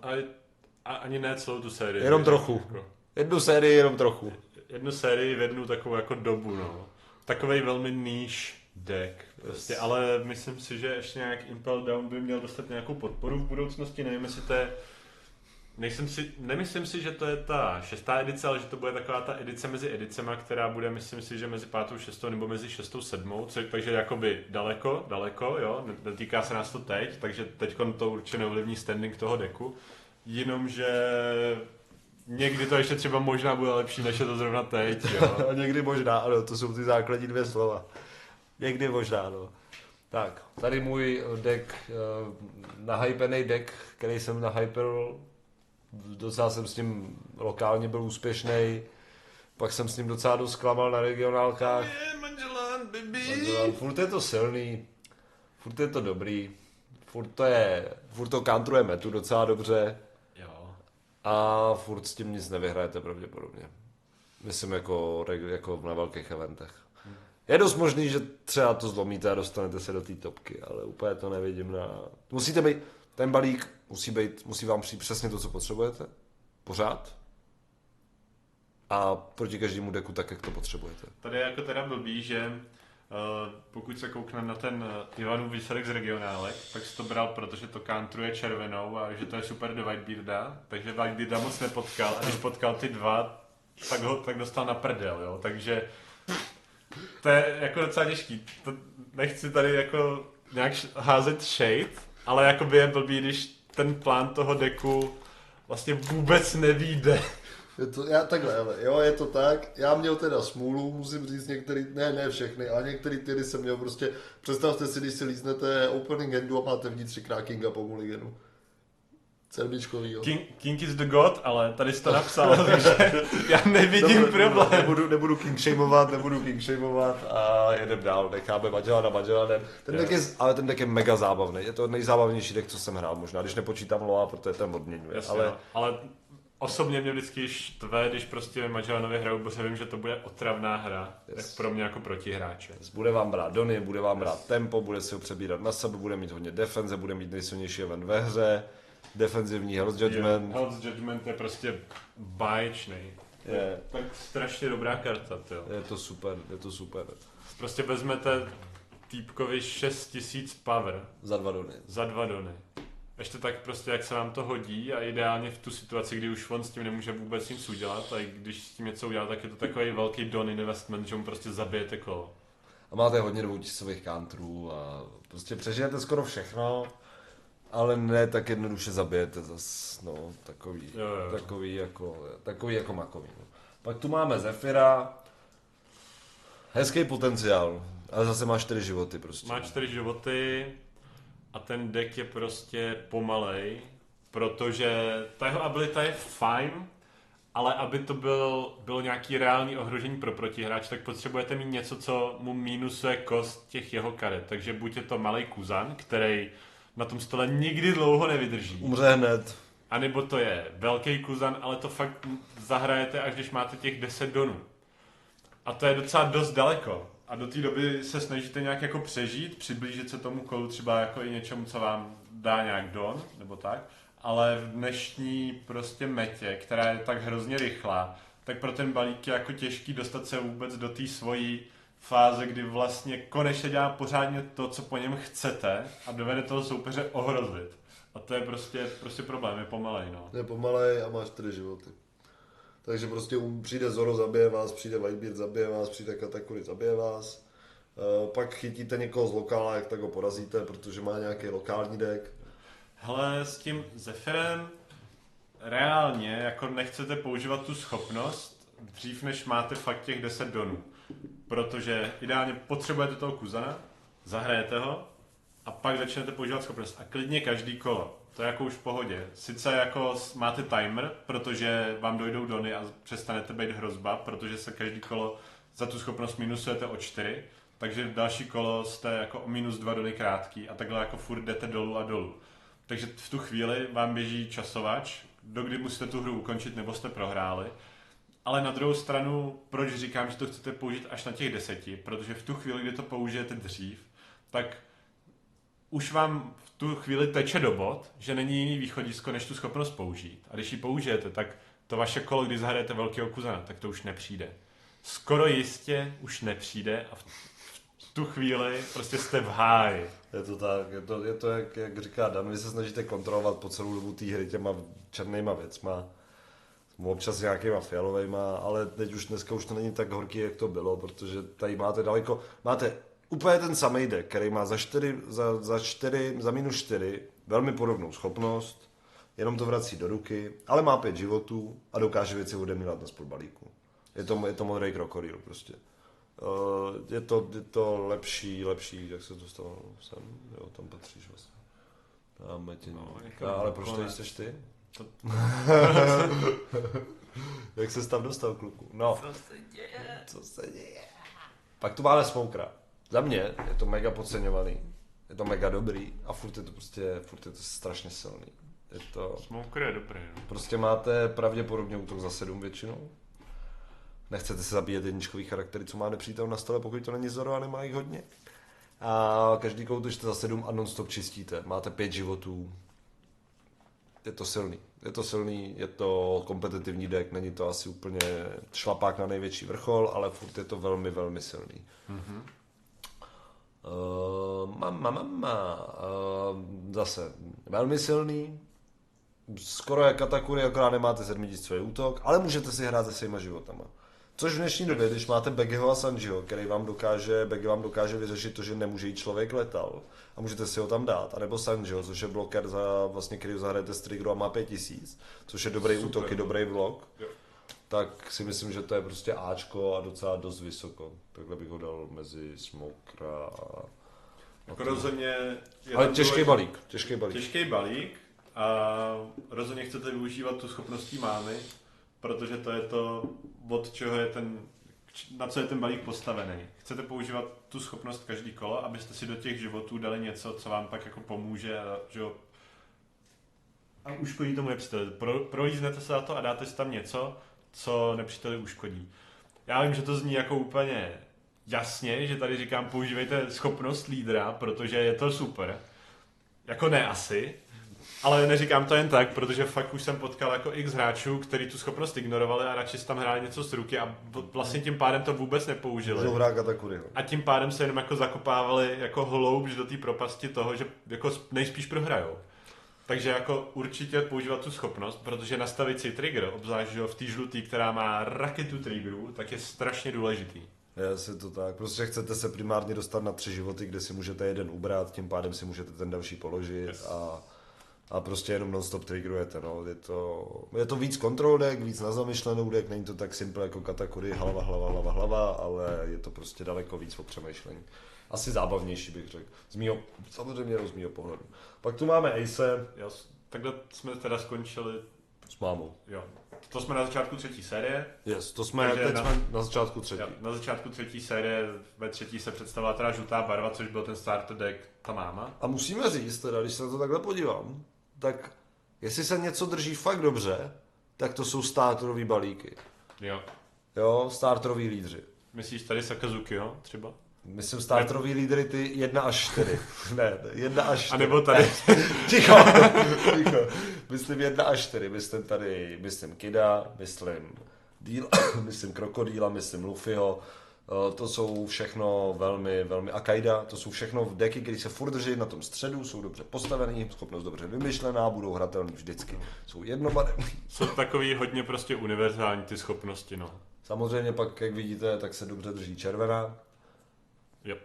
A ani ne celou tu sérii. Jenom trochu. Jednu sérii, jenom trochu. Jednu sérii v jednu takovou jako dobu, no. Takovej velmi niche deck, prostě, ale myslím si, že ještě nějak Impel Down by měl dostat nějakou podporu v budoucnosti, nevím, jestli to je... Nemyslím si, že to je ta 6. edice, ale že to bude taková ta edice mezi edicema, která bude, myslím si, že mezi 5. 6. nebo mezi 6. 7. Takže jakoby daleko, jo, netýká se nás to teď, takže teď to určitě neovlivní standing toho decku, jenomže někdy to ještě třeba možná bude lepší, než je to zrovna teď, jo. Někdy možná, ano, to jsou ty základní 2 slova. Někdy možná, no. Tak, tady můj deck, nahypený deck, který jsem nahypil, docela jsem s ním lokálně byl úspěšný, pak jsem s ním docela dost klamal na regionálkách. Magellan, baby! Magellan, furt je to silný, furt je to dobrý, furt to countruje metu docela dobře. Jo. A furt s tím nic nevyhrajete pravděpodobně. Myslím jako na velkých eventech. Je dost možný, že třeba to zlomíte a dostanete se do té topky, ale úplně to nevidím na... Musíte být, ten balík musí vám přijít přesně to, co potřebujete. Pořád. A proti každému deku tak, jak to potřebujete. Tady je jako teda blbý, že pokud se koukne na ten Ivanův výsledek z regionálek, tak si to bral, protože to countruje červenou a že to je super do Whitebearda, takže Whitebearda moc nepotkal a když potkal ty 2, tak dostal na prdel, jo, takže to je jako docela těžký. To nechci tady jako nějak házet shade, ale jakoby je blbý, když ten plán toho deku vlastně vůbec nevyjde. Takhle, jo, je to tak, já měl teda smůlu, musím říct některý, ne všechny, ale některý tyry jsem měl prostě, představte si, když si líznete opening handu a máte vnitř 3x Kinga po mulliganu. Sedmičkový, jo. King is the god, ale tady jsi to napsal, takže já nevidím problém. Nebudu king shameovat a jedem dál, necháme Magellana. Ten deck je mega zábavný, je to nejzábavnější deck, co jsem hrál možná, když nepočítám Loa, protože ten odměňuje. Ale osobně mě vždycky štve, když prostě Magellanovi hraju, protože vím, že to bude otravná hra, tak pro mě jako protihráče. Bude vám brát Dony, bude vám brát tempo, bude si ho přebírat na sebe, bude mít hodně defenze, bude mít nejsilnější event ve hře, defenzivní Hell's Judgment. Hell's Judgment je prostě báječný. Je tak strašně dobrá karta, jo. Je to super. Prostě vezmete týpkovi 6000 power. Za 2 Dony. Ještě tak prostě, jak se vám to hodí a ideálně v tu situaci, kdy už on s tím nemůže vůbec nic udělat a když s tím něco udělá, tak je to takový velký don investment, že mu prostě zabijete kolo. A máte hodně 2000 counterů a prostě přežijete skoro všechno, ale ne tak jednoduše zabijete zas, no, takový jako makový. No. Pak tu máme Zephyra, hezký potenciál, ale zase má 4 životy prostě. Má 4 životy a ten deck je prostě pomalej, protože ta jeho abilita je fajn, ale aby to bylo nějaký reálný ohrožení pro protihráč, tak potřebujete mít něco, co mu mínusuje kost těch jeho karet. Takže buď je to malej kuzan, který na tom stole nikdy dlouho nevydrží. Umře hned. A nebo to je velký kuzan, ale to fakt zahrajete, až když máte těch 10 donů. A to je docela dost daleko. A do té doby se snažíte nějak jako přežít, přiblížit se tomu kolu třeba jako i něčemu, co vám dá nějak don, nebo tak. Ale v dnešní prostě metě, která je tak hrozně rychlá, tak pro ten balík je jako těžký dostat se vůbec do té svojí fáze, kdy vlastně konečně dělá pořádně to, co po něm chcete a dovede toho soupeře ohrozit. A to je prostě problém, je pomalej, no. Je pomalej a má 4 životy. Takže prostě přijde Zoro, zabije vás, přijde Whitebeard, zabije vás, přijde Katakuri, zabije vás. Pak chytíte někoho z lokála, jak tak ho porazíte, protože má nějaký lokální deck. Hele, s tím Zephyrem reálně jako nechcete používat tu schopnost dřív, než máte fakt těch 10 donů. Protože ideálně potřebujete toho kuzana, zahrajete ho a pak začnete používat schopnost. A klidně každý kolo. To je jako už v pohodě. Sice jako máte timer, protože vám dojdou dony a přestanete být hrozba, protože se každý kolo za tu schopnost minusujete o 4, takže další kolo jste jako o -2 dony krátký a takhle jako furt jdete dolů a dolů. Takže v tu chvíli vám běží časovač, dokdy musíte tu hru ukončit nebo jste prohráli. Ale na druhou stranu, proč říkám, že to chcete použít až na těch 10? Protože v tu chvíli, kdy to použijete dřív, tak už vám v tu chvíli teče do bod, že není jiný východisko, než tu schopnost použít. A když ji použijete, tak to vaše kolo, když zahrajete velkého kuzena, tak to už nepřijde. Skoro jistě už nepřijde a v tu chvíli prostě jste v háji. Je to tak, je to jak říká Dan, vy se snažíte kontrolovat po celou dobu té hry těma černýma věcma, občas nějakýma fialovejma, ale dneska už to není tak horký, jak to bylo, protože tady máte úplně ten samý deck, který má za minus 4 velmi podobnou schopnost, jenom to vrací do ruky, ale má 5 životů a dokáže věci odemílat na spod balíku. Je to modrý krokodýl prostě. Je to lepší, jak se to stalo sem, jo, tam patříš vlastně. Dáme ti, ale proč to jsi ty? Jak se tam dostal, kluku? No. Co se děje? Pak tu máme Smokera. Za mě je to mega podceňovaný, je to mega dobrý a furt je to strašně silný. Smoker je dobrý, no. Prostě máte pravděpodobně útok za 7 většinou. Nechcete se zabíjet jedničkový charaktery, co má nepřítel na stole, pokud to není Zoro a nemá jich hodně. A každý koutočte za 7 a non-stop čistíte. Máte 5 životů. Je to silný, je to kompetitivní deck, není to asi úplně šlapák na největší vrchol, ale furt je to velmi, velmi silný. Mm-hmm. Zase velmi silný, skoro jak Katakuri, akorát nemáte 7tisícový útok, ale můžete si hrát se svýma životama. Což v dnešní době, když máte Begiho a Sanjiho, který vám dokáže vyřešit to, že nemůže jít člověk letal a můžete si ho tam dát, anebo Sanjiho, což je bloker, který zahrajete z triggeru a má 5000, což je dobrý útok i dobrý blok, tak si myslím, že to je prostě Ačko a docela dost vysoko. Takhle bych ho dal mezi Smokera a... Jako rozhodně... Ale těžký balík. Těžký balík a rozhodně chcete využívat tu schopností mámy, protože to je to, od čeho je na co je ten balík postavený. Chcete používat tu schopnost každý kolo, abyste si do těch životů dali něco, co vám pak jako pomůže a uškodí tomu nepříteli. Prolíznete se na to a dáte si tam něco, co nepříteli uškodí. Já vím, že to zní jako úplně jasně, že tady říkám, používejte schopnost lídra, protože je to super. Jako ne asi, ale neříkám to jen tak, protože fakt už jsem potkal jako x hráčů, kteří tu schopnost ignorovali a radši si tam hráli něco z ruky a vlastně tím pádem to vůbec nepoužili. A tím pádem se jenom jako zakopávali jako hloubš do té propasti toho, že jako nejspíš prohrajou. Takže jako určitě používat tu schopnost, protože nastavit si trigger, obzvlášť v té žlutý, která má raketu triggerů, tak je strašně důležitý. Je to tak. Prostě chcete se primárně dostat na 3 životy, kde si můžete jeden ubrat, tím pádem si můžete ten další položit a prostě jenom non-stop triggerujete. No. Je to víc control deck, víc na zamyšlenou deck, není to tak simple jako Katakuri, hlava, ale je to prostě daleko víc o přemýšlení. Asi zábavnější bych řekl. Samozřejmě z mýho pohledu. Pak tu máme Ace. Takhle jsme teda skončili s mámou. Jo. To jsme na začátku 3. série. Jsme na začátku 3. Na začátku 3. série, ve 3. se představila teda žlutá barva, což byl ten starter deck, ta máma. A musíme říct teda, když se na to takhle podívám, tak jestli se něco drží fakt dobře, tak to jsou starterový balíky. Jo, starterový lídři. Myslíš tady Sakazuki, jo, třeba? Myslím starterový lídry ty 1 až 4. Ne, 1 až 4. A nebo tady. Ticho. Myslím 1 až 4. Myslím Kida, myslím Krokodýla, myslím Luffyho. To jsou všechno velmi, velmi Akaida. To jsou všechno v deky, které se furt drží na tom středu, jsou dobře postavený, schopnost dobře vymyšlená, budou hratelný vždycky. Jsou jednobarevný. Jsou takový hodně prostě univerzální ty schopnosti, no. Samozřejmě pak, jak vidíte, tak se dobře drží červená. Jo,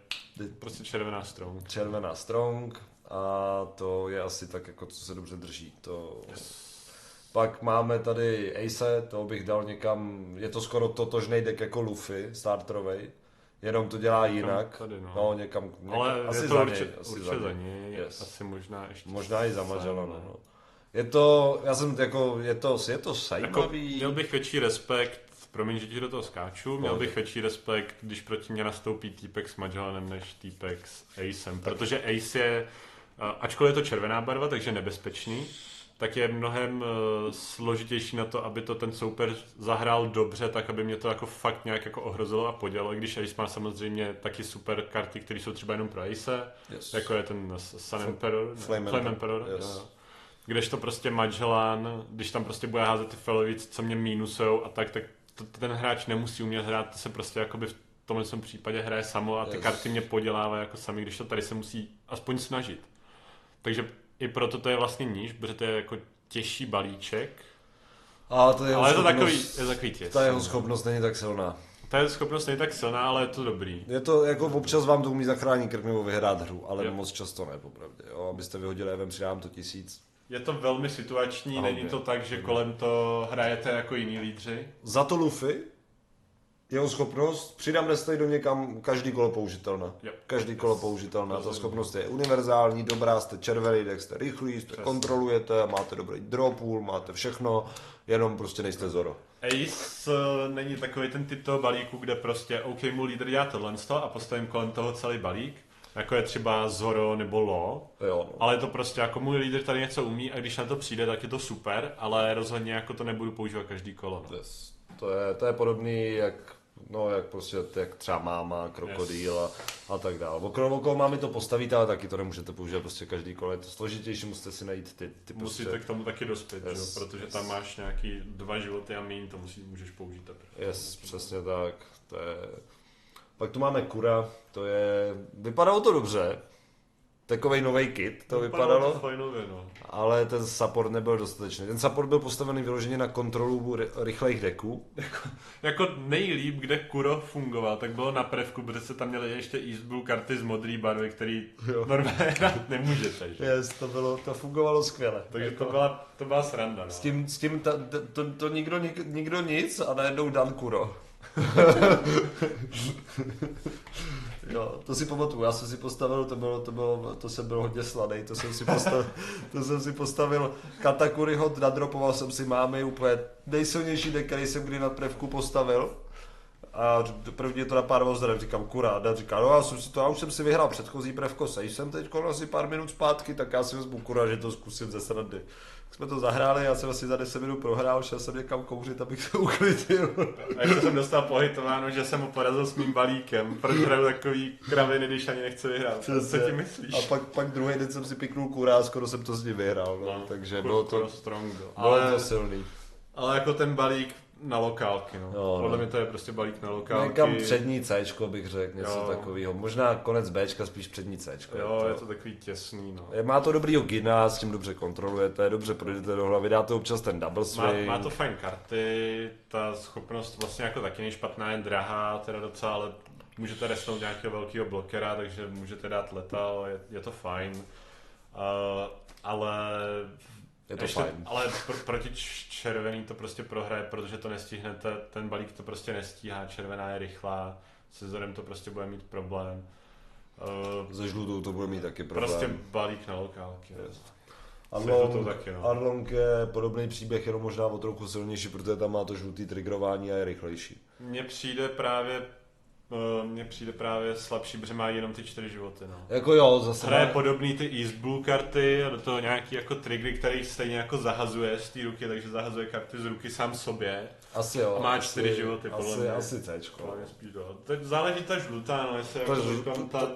prostě červená strong. Červená strong a to je asi tak, jako co se dobře drží. Pak máme tady Ace, toho bych dal někam, je to skoro totožnej deck jako Luffy, starterovej, jenom to dělá jinak. Tady, no. No, někam ale asi je to určitě za něj, yes. Asi možná ještě. Možná i za Magellana, no. Je to zajímavý. Jako, měl bych větší respekt, promiň, že ti do toho skáču, měl bych větší respekt, když proti mě nastoupí týpek s Magellanem, než týpek s Acem, protože Ace je, ačkoliv je to červená barva, takže nebezpečný, tak je mnohem složitější na to, aby to ten soupeř zahrál dobře, tak aby mě to jako fakt nějak jako ohrozilo a podělo, i když Ace má samozřejmě taky super karty, které jsou třeba jenom pro Ace, jako je ten Sun Emperor, Flame Emperor, yes. Kdežto prostě Magellan, když tam prostě bude házet ty felovic, co mě mínusujou a tak ten hráč nemusí umět hrát, to se prostě jakoby v tomhle případě hraje samo a ty karty mě podělávají jako sami, když to tady se musí aspoň snažit. Takže i proto to je vlastně níž, protože to je jako těžší balíček. Ale je to takový těs. Ta jeho schopnost není tak silná. Ta schopnost není tak silná, ale je to dobrý. Je to jako občas vám to umí zachránit krk nebo vyhrát hru, ale moc často ne, popravdě. Jo, abyste vyhodili evem, přidám to 1000. Je to velmi situační, není to tak, že kolem to hrajete jako jiní lídři. Za to Luffy, jeho schopnost, přidám restej do někam, každý kolo použitelná. Každý kolo použitelná, ta schopnost je univerzální, dobrá, jste červený, tak jste rychlí, jste kontrolujete, máte dobrý draw pool, máte všechno, jenom prostě nejste Zoro. Ace není takový ten typ toho balíku, kde prostě OK, můj lídr dělá tohle a postavím kolem toho celý balík, jako je třeba Zoro nebo Law, ale je to prostě jako můj lídr tady něco umí a když na to přijde, tak je to super, ale rozhodně jako to nebudu používat každý kolo. No. Yes. To je podobný jak prostě jak třeba máma, krokodýl a tak dále. Okolo mámy to postavíte, ale taky to nemůžete používat prostě každý kolo. Je to složitější, musíte si najít ty musíte prostě... k tomu taky dospět, protože tam máš nějaký 2 životy a míň, to můžeš použít teprve. Yes, přesně tak. Pak tu máme Kura, vypadalo to dobře. Takovej novej kit to vypadalo, fajnově, no. Ale ten support nebyl dostatečný. Ten support byl postavený vyloženě na kontrolu rychlejch decků. Jako nejlíp, kde Kuro fungoval, tak bylo na prvku, protože se tam měly ještě East Blue karty z modré barvy, který normálně hrát nemůžete. Že? Yes, to fungovalo skvěle. Takže to byla sranda. No. S tím to nikdo nic a najednou Dan Kuro. Jo, to si pamatuju, já jsem si postavil, to jsem byl hodně sladej, to jsem si postavil Katakuriho, nadropoval jsem si mámy, úplně nejsilnější deck, který jsem kdy na prvku postavil. A prvně to napádalo zdrav, říkám Kura, a Dan říká, já už jsem si vyhrál předchozí prvko, jsem teď asi pár minut zpátky, tak já si vezmu Kura, že to zkusím ze srandy. Jsme to zahráli, já jsem asi za 10 minut prohrál, šel jsem někam kouřit, abych se uklidil. A ještě jsem dostal pohitováno, že jsem ho porazil s mým balíkem, proč hraju takový kraviny, když ani nechce vyhrát. Co ti myslíš? A pak druhý den jsem si piknul Kura a skoro jsem to z ní vyhrál, takže bylo to strong. Bylo to silný. Ale jako ten balík na lokálky, no. Podle mě to je prostě balík na lokálky. Někam přední Cčko bych řekl, něco takového. Možná konec Bčka, spíš přední Cčko. Je to takový těsný, no. Má to dobrýho gina, s tím dobře kontrolujete, dobře projdete do hlavy, dáte občas ten double swing. Má to fajn karty, ta schopnost vlastně jako taky nejšpatná, je drahá, teda docela, ale můžete restnout nějakého velkého blokera, takže můžete dát letal, je to fajn. Ale... Je to fajn. Ale proti červený to prostě prohraje, protože to nestihnete, ten balík to prostě nestíhá, červená je rychlá, se Zorem to prostě bude mít problém. Se žlutou to bude mít taky problém. Prostě balík na lokálky. Yes. Arlong je podobný příběh, jenom možná o trochu silnější, protože tam má to žlutý triggerování a je rychlejší. Mně přijde právě slabší, protože má jenom ty 4 životy. No. Jako jo, zase hraje podobný ty East Blue karty a do toho nějaký jako triggery, který stejně jako zahazuje z té ruky, takže zahazuje karty z ruky sám sobě. Asi jo. A má 4 životy, podle mě. Asi Cčko. Teď záleží ta žlutá, no, jestli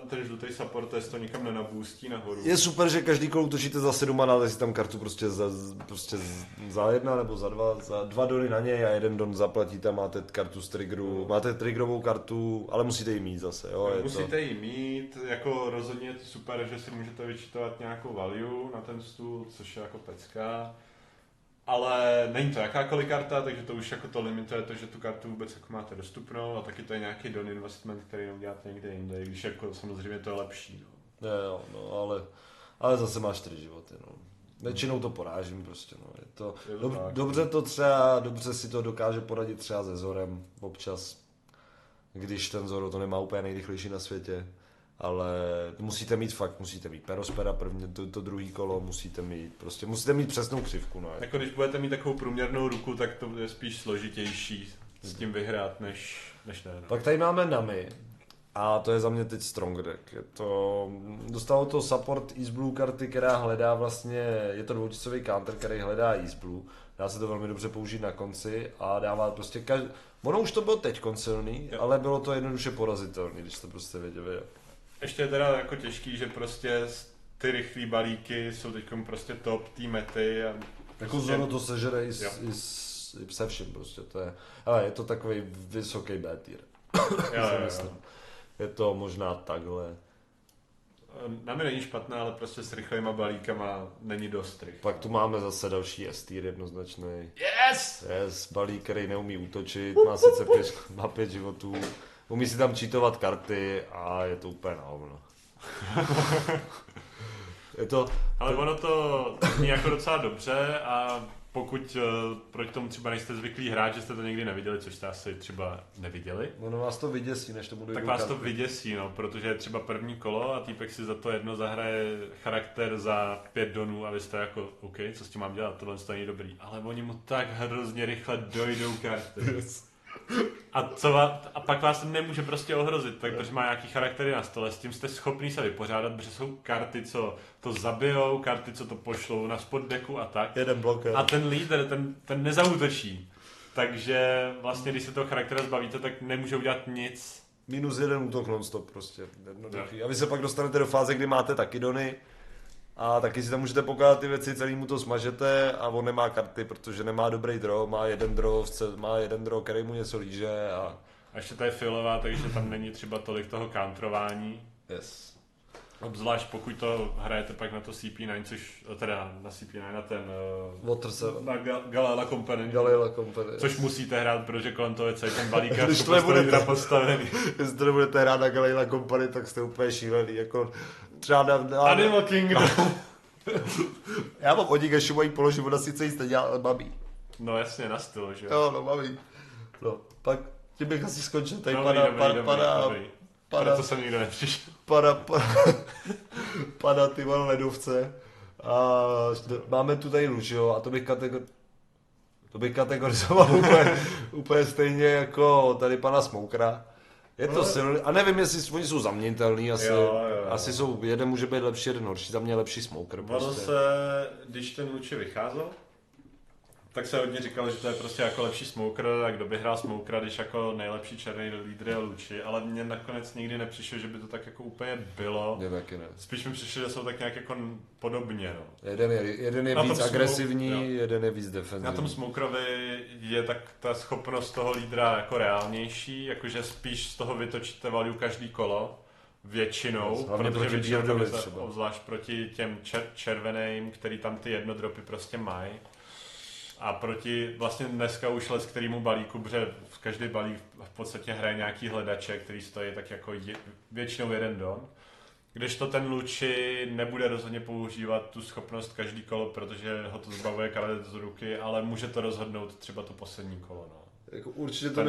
ten žlutý support, jestli to nikam nenabůstí nahoru. Je super, že každý kolo útočíte za 7 mana, ale si tam kartu prostě za 1 nebo za 2, za 2 dony na něj a 1 don zaplatíte a máte kartu z triggeru, máte triggerovou kartu, ale musíte ji mít zase, jo. Musíte ji mít, jako rozhodně je to super, že si můžete vyčítovat nějakou value na ten stůl, což je jako pecka. Ale není to jakákoliv karta, takže to už jako to limituje to, že tu kartu vůbec jako máte dostupnou a taky to je nějaký don investment, který neuděláte někde jinde, když jako samozřejmě to je lepší. No. Jo, no, ale zase máš 4 životy, no. Většinou to porážím prostě, no. Je to dobře si to dokáže poradit třeba se Zorem občas, když ten Zoro to nemá úplně nejrychlejší na světě. Ale musíte mít Perospera první, to druhý kolo, musíte mít přesnou křivku. No. Jako když budete mít takovou průměrnou ruku, tak to je spíš složitější s tím vyhrát, než ne. No. Pak tady máme Nami. A to je za mě teď strong deck. Dostalo to support East Blue karty, která hledá vlastně, je to dvoutisový counter, který hledá East Blue. Dá se to velmi dobře použít na konci a dává prostě ono už to bylo teď silný, ale bylo to jednoduše porazitelný, když to prostě věděli. Ještě je teda jako těžký, že prostě ty rychlý balíky jsou teď prostě top té mety. A jako prostě... Zoro to sežere i se vším prostě, ale je to takový vysoký B tier. Jo. Je to možná takhle. Na mě není špatná, ale prostě s rychlejma balíkama není dost rychlý. Pak tu máme zase další S tier jednoznačný. Yes, balík, který neumí útočit, má 5 životů, umí si tam cheatovat karty a je to úplně na hovno. Ale ono to zní jako docela dobře a pokud proti tomu třeba nejste zvyklí hrát, že jste to někdy neviděli, což jste asi třeba neviděli. Ono vás to vyděsí, než to bude. Tak vás to vyděsí, no, protože je třeba první kolo a týpek si za to jedno zahraje charakter za 5 donů a vy jste jako, OK, co s tím mám dělat, tohle není dobrý. Ale oni mu tak hrozně rychle dojdou karty. A pak vás nemůže prostě ohrozit, protože má nějaký charaktery na stole, s tím jste schopný se vypořádat, protože jsou karty, co to zabijou, karty, co to pošlou na spod decku a tak. Jeden bloker. A ten líder, ten nezautočí. Takže vlastně, když se toho charaktera zbavíte, tak nemůže udělat nic. -1 útok non-stop prostě. A vy se pak dostanete do fáze, kdy máte taky dony a taky si tam můžete pokládat ty věci, celý mu to smažete a on nemá karty, protože nemá dobrý draw, má jeden draw, který mu něco líže a ještě to je filová, takže tam není třeba tolik toho counterování. Yes. Obzvlášť pokud to hrajete pak na to CP9, což teda na CP9 na ten na Galila Company. Což musíte hrát, protože kolem toho je celý ten balík a když to nebudete postavený. Jestli to nebudete hrát na Galila Company, tak jste úplně šílený. Jako třeba Animal Kingdom. Já mám od nich šumají položit, ona sice jist nedělá, ale baví. No jasně, na styl, že jo. Jo, no baví. No, pak tím bych asi skončil. Tady dobrý. Proto jsem nikdo nepřišel. Pada ty ledovce. A máme tu tady lůž, jo, a to bych kategorizoval úplně stejně jako tady pana Smokera. Je to silný, a nevím, jestli oni jsou zaměnitelný, asi jsou, jeden může být lepší, jeden horší, za mě lepší Smoker. Prostě. Když ten Luči vycházel, tak se hodně říkalo, že to je prostě jako lepší Smoker a kdo by hrál Smokera, když jako nejlepší černý lídr je Luči, ale mně nakonec nikdy nepřišlo, že by to tak jako úplně bylo. Taky ne. Spíš mi přišlo, že jsou tak nějak jako podobně, no. Jeden je víc agresivní, jeden je víc defenzivní. Na tom Smokerovi je tak ta schopnost toho lídra jako reálnější, jakože spíš z toho vytočíte value každý kolo. Většinou, protože většinou obzvlášť proti těm červeným, který tam ty jednodropy prostě mají. A proti vlastně dneska už les, kterýmu balíku, protože v každý balík v podstatě hraje nějaký hledače, který stojí tak jako většinou jeden don. Kdežto ten Luči nebude rozhodně používat tu schopnost každý kolo, protože ho to zbavuje karet z ruky, ale může to rozhodnout třeba to poslední kolo. No. Jako určitě to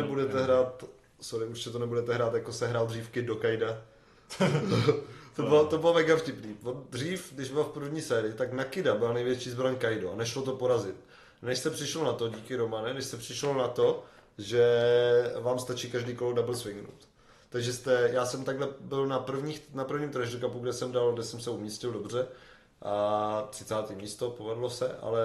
nebudete hrát, jako se hrál dřív Kid do Kaida. To bylo mega vtipný. Dřív, když byl v první sérii, tak na Kida byla největší zbraň Kaido a nešlo to porazit. Než se přišlo na to, díky Romane, než se přišlo na to, že vám stačí každý kolo double swingnout. Takže já jsem takhle byl na prvním Treasure Cupu, kde jsem se umístil dobře a 30. místo, povedlo se, ale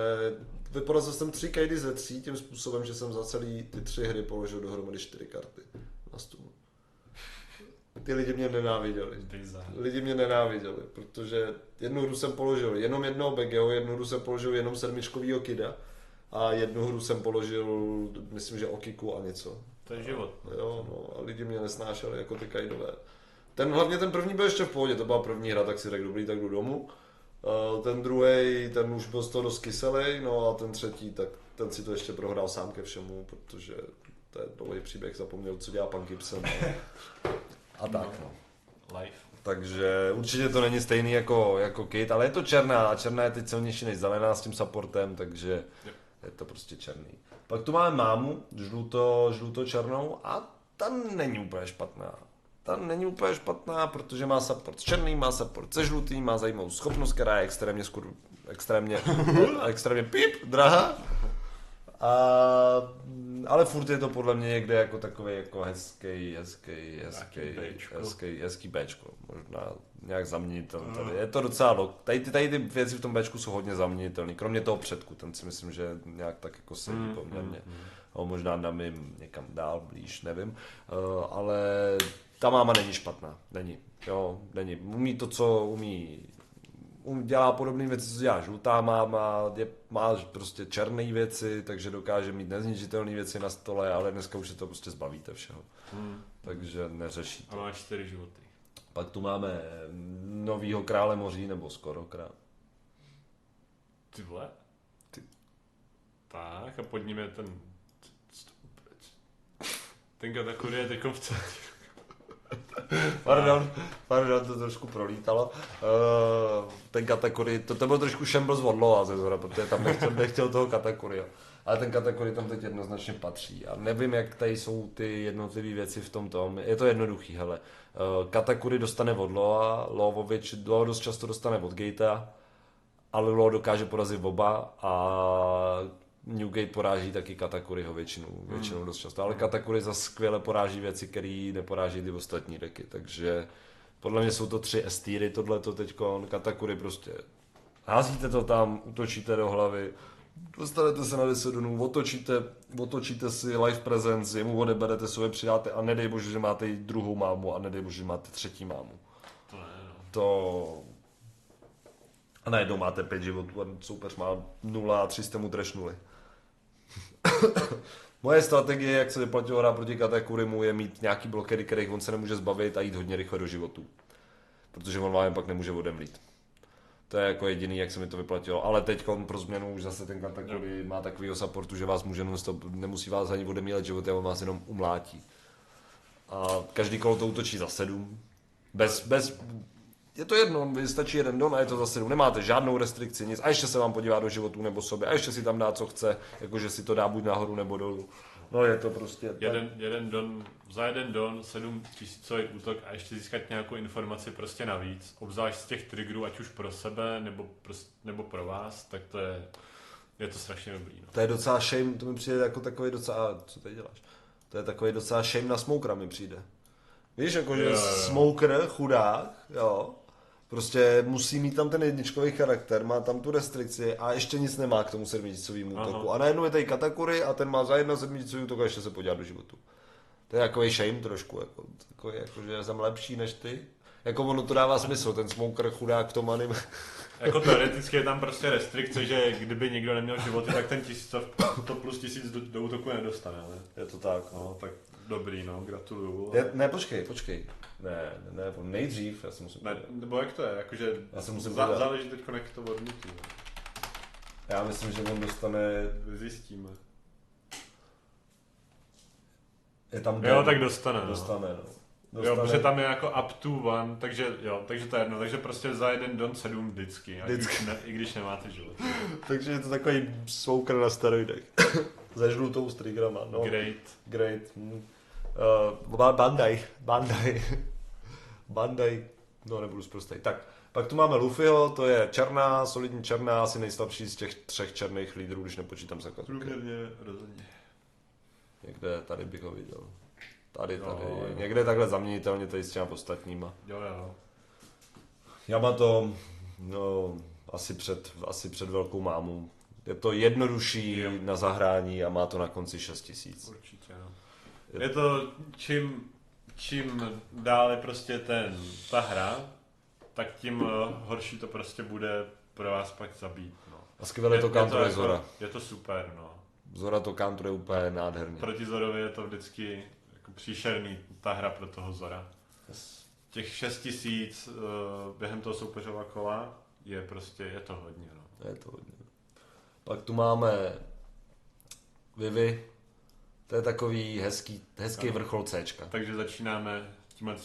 vyporazil jsem 3 kaidy ze 3 tím způsobem, že jsem za celý ty 3 hry položil dohromady 4 karty na stůl. Ty lidi mě nenáviděli. Protože jednu hru jsem položil jenom jednoho Begeho, jednu hru jsem položil jenom 7čkovýho Kida a jednu hru jsem položil, myslím, že Okiku a něco. To je život. Jo, no, a lidi mě nesnášeli jako ty kaidové. Hlavně ten první byl ještě v pohodě, to byla první hra, tak si řekl dobrý, tak jdu domů. Ten druhý, ten už byl z toho dost kyselý, no a ten třetí, tak ten si to ještě prohrál sám ke všemu, protože to je dlouhý příběh, zapomněl, co dělá pan Gibson. A tak, no. Life. Takže určitě to není stejný jako Kid, ale je to černá a černá je teď silnější než zelená s tím supportem, takže je to prostě černý. Pak tu máme mámu, žluto-černou a ta není úplně špatná. Protože má support černý, má support se žlutý, má zajímavou schopnost, která je extrémně drahá. Ale furt je to podle mě někde jako takový jako hezký Bčko. Možná nějak zaměnitelný tady. Je to docela, tady ty věci v tom Bčku jsou hodně zaměnitelné. Kromě toho předku, ten si myslím, že nějak tak jako sedí poměrně. Možná dám jim někam dál, blíž, nevím. Ale ta máma není špatná. Není. Umí to, co umí. Dělá podobné věci, co dělá žlutá máma, má prostě černé věci, takže dokáže mít nezničitelné věci na stole, ale dneska už se to prostě zbavíte všeho. Takže neřeší to. A má 4 životy. Pak tu máme novýho krále moří, nebo skoro král. Ty vole? Tak a pod ním je ten Katakuri je teďkom v centru. Pardon, to trošku prolítalo. Ten Katakuri, to byl trošku šembl z Odlova ze zhora, protože tam nechtěl toho Katakuria. Ale ten Katakuri tam teď jednoznačně patří. A nevím, jak tady jsou ty jednotlivé věci v tom. Je to jednoduchý, hele. Katakuri dostane od Loa, Lo dost často dostane od Gatea, ale Lo dokáže porazit oba a Newgate poráží taky Katakuriho většinou dost často, ale Katakuri zase skvěle poráží věci, které neporáží ty ostatní deky, takže podle mě jsou to 3 S-týry, tohleto teďkon, Katakuri prostě házíte to tam, útočíte do hlavy, dostanete se na 10 dunů, otočíte si life presence, jemu odeberete, sobě přidáte a nedej bože, že máte i druhou mámu a nedej bože, že máte třetí mámu. A najednou máte 5 životů a soupeř má 0 a 3 jste mu trashnuli. Moje strategie, jak se vyplatilo hrát proti Katakurimu, je mít nějaký blokery, kterých on se nemůže zbavit a jít hodně rychle do životu. Protože on vám pak nemůže odemlít. To je jako jediný, jak se mi to vyplatilo. Ale teď pro změnu už zase ten Katakuri má takovýho supportu, že vás nemusí vás ani odemílet životy, a on vás jenom umlátí. A každý kolo to útočí za 7. Je to jedno, stačí jeden don a je to za 7. Nemáte žádnou restrikci, nic. A ještě se vám podívá do životů nebo sobě. A ještě si tam dá, co chce. Jakože si to dá buď nahoru nebo dolů. No je to prostě... Za jeden don 7000 útok a ještě získat nějakou informaci prostě navíc. Obzvlášť z těch triggerů, ať už pro sebe nebo pro vás, tak to je to strašně dobrý. No. To je docela shame, to mi přijde jako takový docela... Co tady děláš? To je takový docela shame na smokera mi přijde. Víš, jakože smoker, chudák, jo. Prostě musí mít tam ten jedničkový charakter, má tam tu restrikci a ještě nic nemá k tomu 7tisícovému útoku. A najednou je tady Katakuri a ten má za 1 7tisícový útok a ještě se podívá do životu. To je takový shame trošku, že jsem lepší než ty. Jako ono to dává smysl, ten smoker chudák v tom anime. Jako teoreticky je tam prostě restrikce, že kdyby někdo neměl životy, tak ten to plus 1000 do útoku nedostane. Ne? Je to tak. No, tak dobrý, no, gratuluju. Ne, počkej. Ne, nejdřív, já si musím... Ne, nebo jak to je, jakože záleží teď, jak to odmítí. Já myslím, že on dostane... Zjistíme. Je tam jo, tak dostane, no. Dostane. Jo, protože tam je jako up to one, takže to je jedno, takže prostě za jeden don 7 vždycky, i když nemáte život. Takže je to takový smoker na steroidech. Ze žlutou s triggerama, no. Great. Bandai, no nebudu zprostej. Tak, pak tu máme Luffyho, to je černá, solidní černá, asi nejslabší z těch 3 černých lídrů, když nepočítám Sakazuki. Průměrně rozhodně. Někde tady bych ho viděl. Tady. Někde takhle zaměnitelně tady s těma ostatníma. Jo. Yamato, no, asi před velkou mámou. Je to jednodušší na zahrání a má to na konci 6000. Určitě, no. Je to, čím dále prostě ta hra, tak tím horší to prostě bude pro vás pak zabít, no. A skvěle to counteruje Zora. Je to super, no. Zora to counteruje úplně nádherně. Proti Zorovi je to vždycky jako příšerný, ta hra pro toho Zora. Yes. Těch 6000 během toho soupeřova kola je to hodně, no. Je to hodně. Pak tu máme Vivi, to je takový hezký vrchol Cčka. Takže začínáme tímhle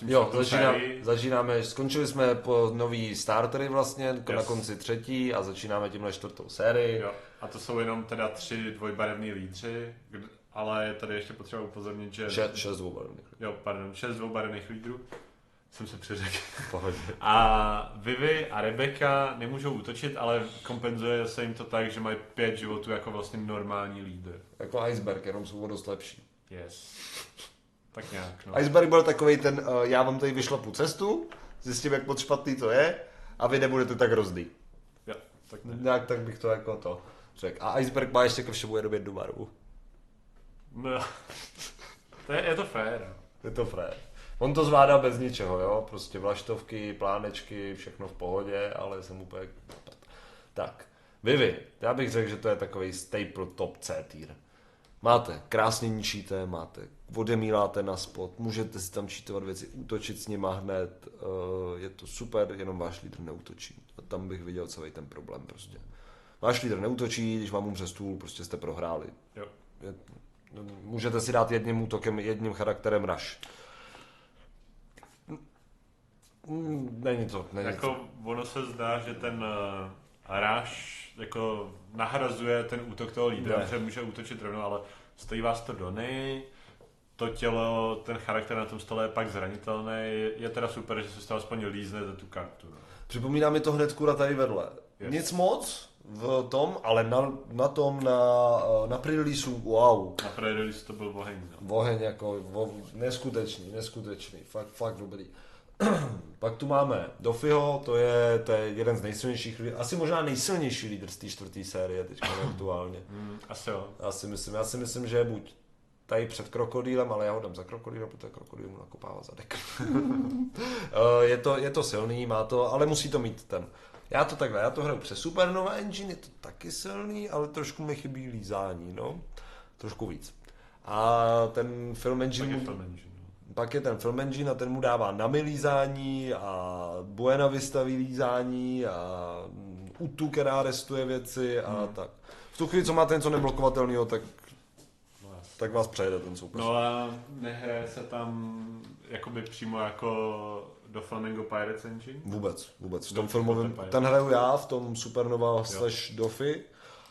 začínáme, skončili jsme po nový startery vlastně, na konci 3. a začínáme tímhle 4. sérii. Jo. A to jsou jenom teda 3 dvojbarevní lídři, ale je tady ještě potřeba upozornit, že... 6 dvoubarevných lídrů. Jo, pardon, 6 dvoubarevných lídrů. Jsem se přeřekl. Pohodě. A Vivi a Rebecca nemůžou útočit, ale kompenzuje se jim to tak, že mají 5 životů jako vlastně normální lídr. Jako Iceberg, jenom jsou o dost lepší. Yes. Tak nějak, no. Iceberg byl takovej ten, já vám tady vyšlapu cestu, zjistím, jak moc špatný to je, a vy nebudete tak rozdý. Jo, tak ne. Nějak tak bych to jako to řekl. A Iceberg má ještě ke všemu jenom jednu barvu. No, je to fér. Je to frér. On to zvládá bez ničeho, jo? Prostě vlaštovky, plánečky, všechno v pohodě, ale jsem úplně... Tak, Vivi, já bych řekl, že to je takový staple top C tier. Máte, krásně ničíte, máte, odemíláte na spot, můžete si tam čítovat věci, útočit s nima hned, je to super, jenom váš lídr neútočí. A tam bych viděl celý ten problém prostě. Váš lídr neútočí, když vám umře stůl, prostě jste prohráli. Jo. Můžete si dát jedním útokem, jedním charakterem rush. Není to. Jako ono se zdá, že ten rush jako nahrazuje ten útok toho lídra, že může útočit rovnou, ale stojí vás to do nej, to tělo, ten charakter na tom stole je pak zranitelný. Je teda super, že se z toho aspoň líznete tu kartu. No. Připomíná mi to hned kura tady vedle. Yes. Nic moc v tom, ale na pre-releaseu, wow. Na pre-release to byl oheň. No. Oheň jako neskutečný, fakt dobrý. Pak tu máme Doffyho, to je jeden z nejsilnějších, asi možná nejsilnější lídr z té 4. série teď aktuálně. Asi jo. Já si myslím, že je buď tady před krokodýlem, ale já ho dám za krokodýlem, protože krokodýl mu nakopává zadek. je to silný, má to, ale musí to mít ten. Já to hraju přes Supernova Engine, je to taky silný, ale trošku mi chybí lízání, no. Trošku víc. A ten Film Engine... Pak je ten Film Engine a ten mu dává na lízání a Buena Vista lízání a Utu, která restuje věci a tak. V tu chvíli, co máte něco neblokovatelného, tak vás přejede ten soupeř. No a nehraje se tam jakoby přímo jako do Flamingo Pirates Engine? Vůbec. V tom filmovém, ten hraju já v tom Supernova / Doffy,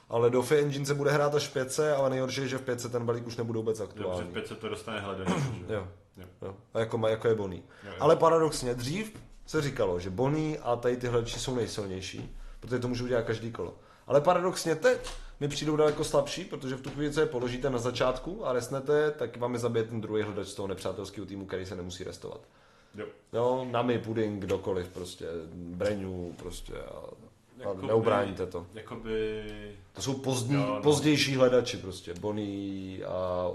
ale Doffy Engine se bude hrát až v 5, ale nejhorší je, že v 5 ten balík už nebude vůbec aktuální. Dobře, v 5 to dostane hledač. Jo. A jako je Bonnie. Ale paradoxně dřív se říkalo, že Bonnie a tady ty hledači jsou nejsilnější, protože to můžou dělat každý kolo. Ale paradoxně teď mi přijdou daleko slabší, protože v tu chvíli, co je položíte na začátku a resnete, tak vám je zabije ten druhý hledač z toho nepřátelského týmu, který se nemusí restovat. Jo, Nami, Pudding, kdokoliv prostě, Breňu prostě a neubráníte to. Jakoby... To jsou pozdější hledači prostě, Bonnie a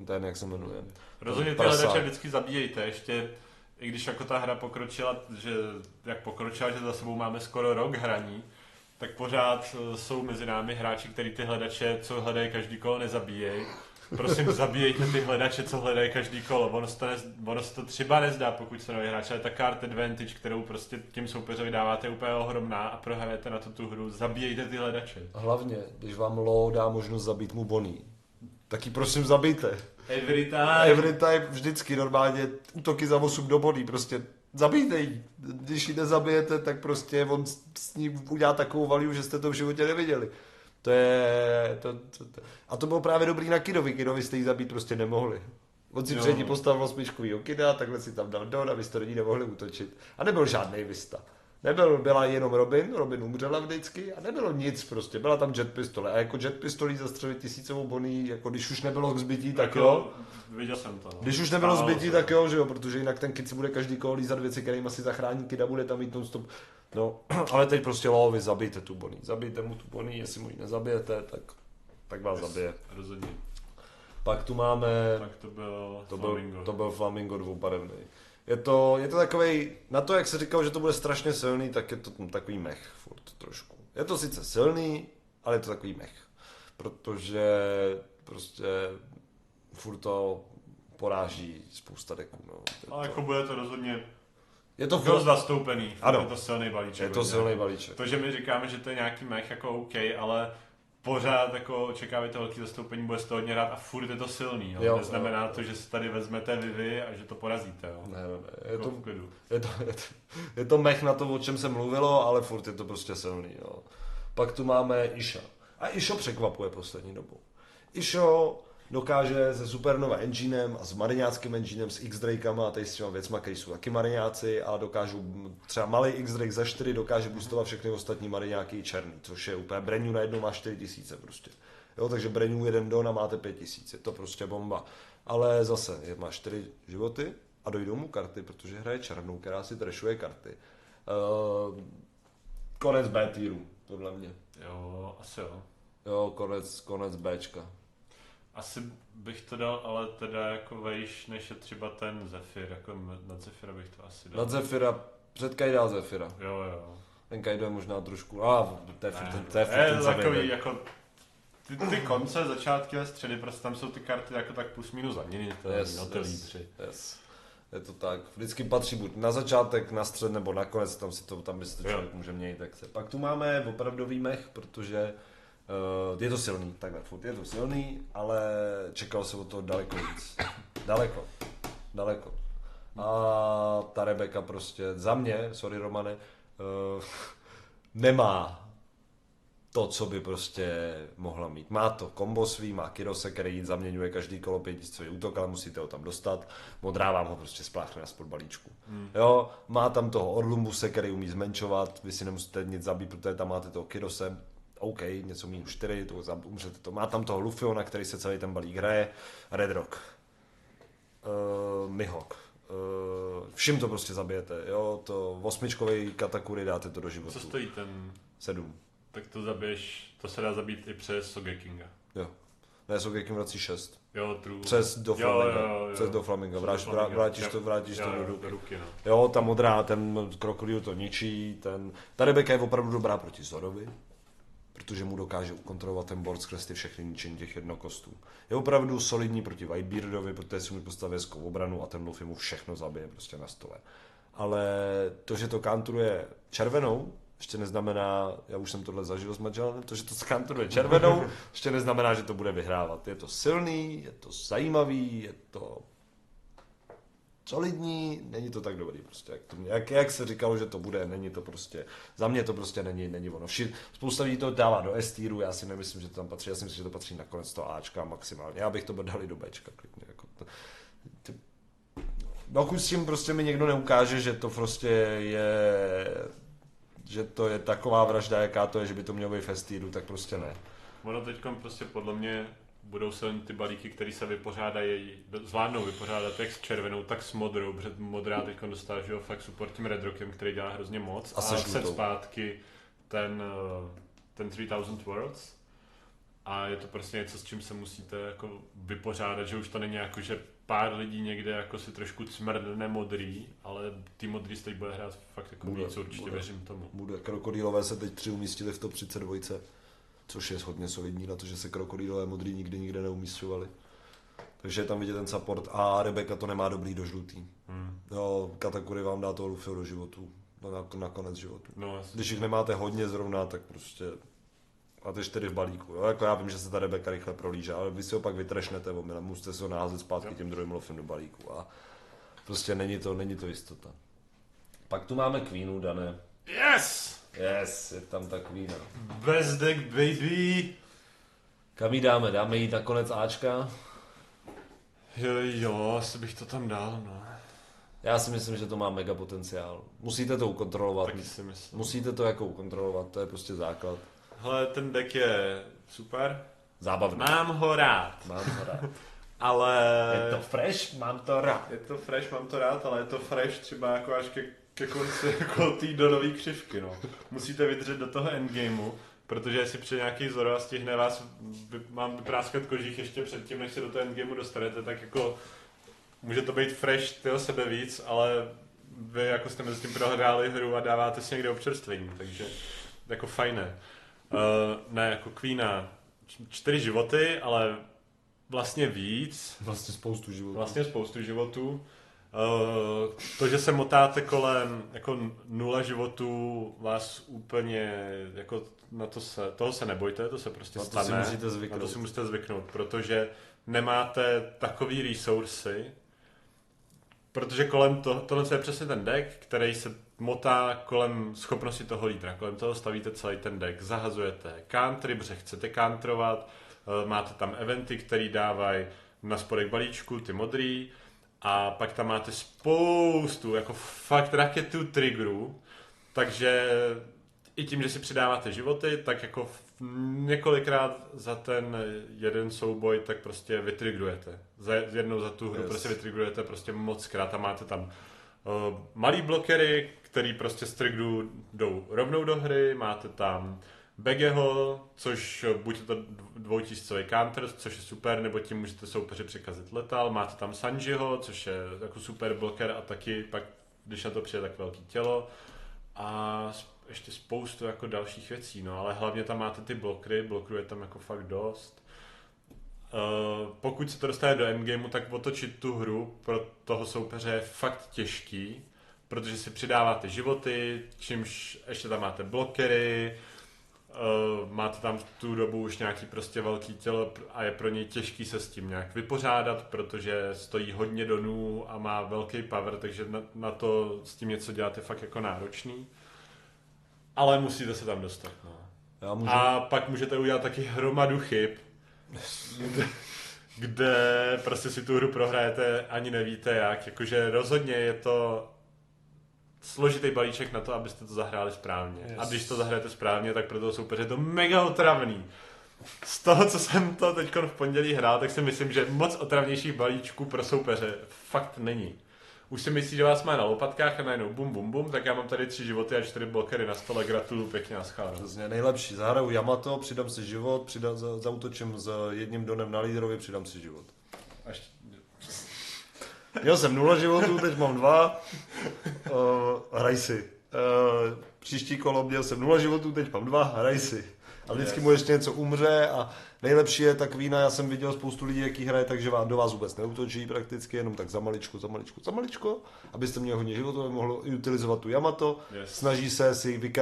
ten, jak se jmenuje. Rozhodně ty hledače vždycky zabíjejte, ještě i když jako ta hra pokročila, že za sebou máme skoro rok hraní, tak pořád jsou mezi námi hráči, kteří ty hledače, co hledají každý kolo, nezabíjejí. Prosím, zabíjejte ty hledače, co hledají každý kolo. Ono se to třeba nezdá, pokud se nový hráč, ale ta card advantage, kterou prostě tím soupeřovi dáváte, je úplně ohromná a prohrajete na to tu hru. Zabíjejte ty hledače. Hlavně, když vám Lo dá možnost zabít mu Bonnie, tak ji prosím zabijte. Every time, vždycky normálně útoky za 8 do Bonnie, prostě zabijte ji. Když ji nezabijete, tak prostě on s ní udělá takovou value, že jste to v životě neviděli. A to bylo právě dobrý na Kidovi. Kidovi jste ji zabít prostě nemohli. On si předtím postavil 8 Kida, takhle si tam dal Don, abyste do ní nemohli útočit. A nebyl žádnej Vista. Byla jenom Robin umřela vždycky a nebylo nic prostě. Byla tam jet pistole. A jako jet pistolí zastřelit 1000 Bonnie, jako když už nebylo k zbytí, tak jo. Viděl jsem to. No. Když už nebylo zbytí, tak jo, že jo, protože jinak ten Kid si bude každý kolo lízat věci, kterým asi zachrání Kida, bude tam mít non-stop. No, ale teď prostě Lovi zabijte tu Bonnie. Zabijte mu tu Bonnie, jestli mu ji nezabijete, tak vás zabije. Rozhodně. Pak tu máme... Tak to byl Flamingo dvoubarevný. Je to takovej, na to, jak se říkal, že to bude strašně silný, tak je to takový mech furt trošku. Je to sice silný, ale je to takový mech. Protože prostě furt to poráží spousta deků. No. Ale jako bude to rozhodně je to dost zastoupený. Ano. Je to silný balíček. Je to silný balíček. To, že my říkáme, že to je nějaký mech, jako OK, ale pořád jako očekáváte velký zastoupení, bude z toho hodně hrát a furt je to silný. Jo? Neznamená to, že si tady vezmete Vivi a že to porazíte. Jo? Ne. Je to mech na to, o čem se mluvilo, ale furt je to prostě silný. Jo? Pak tu máme Isha. A Isho překvapuje poslední dobou. Isho dokáže se Supernova enginem a s mariňáckým enginem, s X-Drakama a tady s těma věcma, který jsou taky mariňáci a dokážou, třeba malý X-Drake za 4 dokáže boostovat všechny ostatní mariňáky černý, což je úplně Brand New najednou má 4000 prostě. Jo, takže Brand New 1 don a máte 5000, je to prostě bomba. Ale zase, má 4 životy a dojdou mu karty, protože hraje černou, která si trashuje karty. Konec B týru, podle mě. Jo, asi jo. Jo, konec Bčka. Asi bych to dal, ale teda jako vejš, než je třeba ten Zephyr, jako nad Zephyra bych to asi dal. Nad Zephyra, před Kaida Zephyra. Jo. Ten Kaido je možná trošku, to je takový jako ty konce, začátky a středy, prostě tam jsou ty karty jako tak plus minus zaměnitelné, ty lídři. Yes. Je to tak, vždycky patří buď na začátek, na střed nebo na konec, tam by si to člověk může měnit. Tak se. Pak tu máme opravdový mech, protože je to silný, takhle, furt je to silný, ale čekalo se od toho daleko víc. Daleko. A ta Rebecca prostě za mě, sorry Romane, nemá to, co by prostě mohla mít. Má to kombo svý, má Kirose, který zaměňuje každý kolo 500 útok, ale musíte ho tam dostat. Modrá vám ho prostě spláchne na spod balíčku. Jo, má tam toho Orlumbuse, který umí zmenšovat, vy si nemusíte nic zabít, protože tam máte toho Kirose. OK, něco minus 4, to umřete to. Má tam toho Lufiona, který se celý ten balík hraje. Red Rock. Mihawk. Všim to prostě zabijete, jo, to 8 Katakuri dáte to do života. Co stojí ten? 7. Tak to zabiješ, to se dá zabít i přes Sogekinga. Jo. Ne, Sogeking vrací 6. Jo, true. Přes do Flaminga. Přes do Flaminga. Vrátíš to do ruky. No. Jo, ta modrá, ten krokodýl to ničí, ta Rebecca je opravdu dobrá proti Zorovi, protože mu dokáže ukontrolovat ten board skrz ty všechny ničení těch jednokostů. Je opravdu solidní proti Whitebeardovi, protože si mu postaví hezkou obranu a ten Luffy mu všechno zabije prostě na stole. Ale to, že to counteruje červenou, ještě neznamená, já už jsem tohle zažil s Magelanem, to, že to counteruje červenou, ještě neznamená, že to bude vyhrávat. Je to silný, je to zajímavý, je to solidní, není to tak dobrý prostě, jak se říkalo, že to bude, není to prostě, za mě to prostě není ono. Spousta lidí to dává do S-týru, já si nemyslím, že to tam patří, já si myslím, že to patří nakonec toho Ačka maximálně, já bych to dali do Bčka klidně, jako dokud s tím prostě mi někdo neukáže, že to prostě je, že to je taková vražda, jaká to je, že by to mělo být v S-týru, tak prostě ne. Ono teďkom prostě podle mě budou se jen ty balíky, které se vypořádají, zvládnou vypořádat jak s červenou, tak s modrou, protože modrá teď dostává, že jo, fakt support tím Red Rockem, který dělá hrozně moc. A set zpátky ten 3000 Worlds. A je to prostě něco, s čím se musíte jako vypořádat, že už to není jako, že pár lidí někde jako si trošku cmrdne modrý, ale ty modrý se teď bude hrát fakt jako víc, určitě věřím tomu. Bude. Krokodýlové se teď 3 umístili v top 32, což je hodně solidní na to, že se krokodýlové modrý nikde neumísťovali. Takže je tam vidět ten support a Rebecca to nemá dobrý do žlutý. Jo, Katakuri vám dá toho Luffyho do životu, na konec životu. No, když jich nemáte hodně zrovna, tak prostě máte 4 v balíku. Jo? Jako já vím, že se ta Rebecca rychle prolíže, ale vy si ho pak vytrešnete, musíte se ho naházet zpátky tím druhým Luffym do balíku a prostě není to jistota. Pak tu máme Queenu, Dané. Yes, je tam ta Queena. Best deck, baby! Kam jí dáme? Dáme jí na konec Ačka? Jo, asi bych to tam dal, no. Já si myslím, že to má mega potenciál. Musíte to ukontrolovat. Taky si myslím. Musíte to jako ukontrolovat, to je prostě základ. Hele, ten deck je super. Zábavný. Mám ho rád. Ale... Je to fresh, mám to rád. Ale je to fresh třeba jako až ke konci jako té donové křivky, no. Musíte vydržet do toho endgameu, protože jestli přijde nějaký Zoro a stihne vás, mám vypráskat kožích ještě předtím, než se do toho endgameu dostanete, tak jako může to být fresh tyho sebe víc, ale vy jako jste mezi tím prohráli hru a dáváte si někde občerstvení, takže jako fajné. Ne, jako Queena, 4 životy, ale vlastně víc. Vlastně spoustu životů. To, že se motáte kolem jako 0 životů, vás úplně jako toho se nebojte, to se prostě stane. To si musíte zvyknout, protože nemáte takový resursy, protože kolem tohle je přesně ten deck, který se motá kolem schopnosti toho lídra, kolem toho stavíte celý ten deck, zahazujete country, protože chcete countrovat, máte tam eventy, které dávají na spodek balíčku, ty modrý, a pak tam máte spoustu, jako fakt raketu triggerů, takže i tím, že si přidáváte životy, tak jako několikrát za ten jeden souboj, tak prostě vytrigrujete. Jednou za tu hru prostě vytrigrujete prostě moc krát a máte tam malý blokery, který prostě z triggerů jdou rovnou do hry, máte tam Begeho, což buď je to dvoutisícový counter, což je super, nebo tím můžete soupeři překazit letal, máte tam Sanjiho, což je jako super bloker a taky pak, když na to přijde, tak velký tělo a ještě spoustu jako dalších věcí, no, ale hlavně tam máte ty blokuje tam jako fakt dost. Pokud se to dostane do endgameu, tak otočit tu hru pro toho soupeře je fakt těžký, protože si přidáváte životy, čímž ještě tam máte blokery, máte tam v tu dobu už nějaký prostě velký tělo a je pro něj těžký se s tím nějak vypořádat, protože stojí hodně donů a má velký power, takže na to s tím něco dělat je fakt jako náročný. Ale musíte se tam dostat, no. A pak můžete udělat taky hromadu chyb, kde prostě si tu hru prohrajete, ani nevíte jak. Jakože rozhodně je to složitý balíček na to, abyste to zahráli správně. Yes. A když to zahrajete správně, tak pro toho soupeře je to mega otravný. Z toho, co jsem to teď v pondělí hrál, tak si myslím, že moc otravnějších balíčků pro soupeře fakt není. Už si myslí, že vás má na lopatkách a najednou bum bum bum, tak já mám tady 3 životy a 4 blokery na stole, gratuluju pěkně a schválně. Přesně, nejlepší, zahraju Yamato, přidám si život, zautočím s jedním donem na lídrovi, přidám si život. Měl jsem 0 životů, teď mám 2, hraj si. Příští kolo měl jsem 0 životů, teď mám 2, hraj si. A vždycky mu ještě něco umře a nejlepší je ta kvína, já jsem viděl spoustu lidí, jaký hraje, takže do vás vůbec neútočí prakticky, jenom tak za maličko, abyste měli hodně životů, aby mohlo utilizovat tu Yamato. Yes.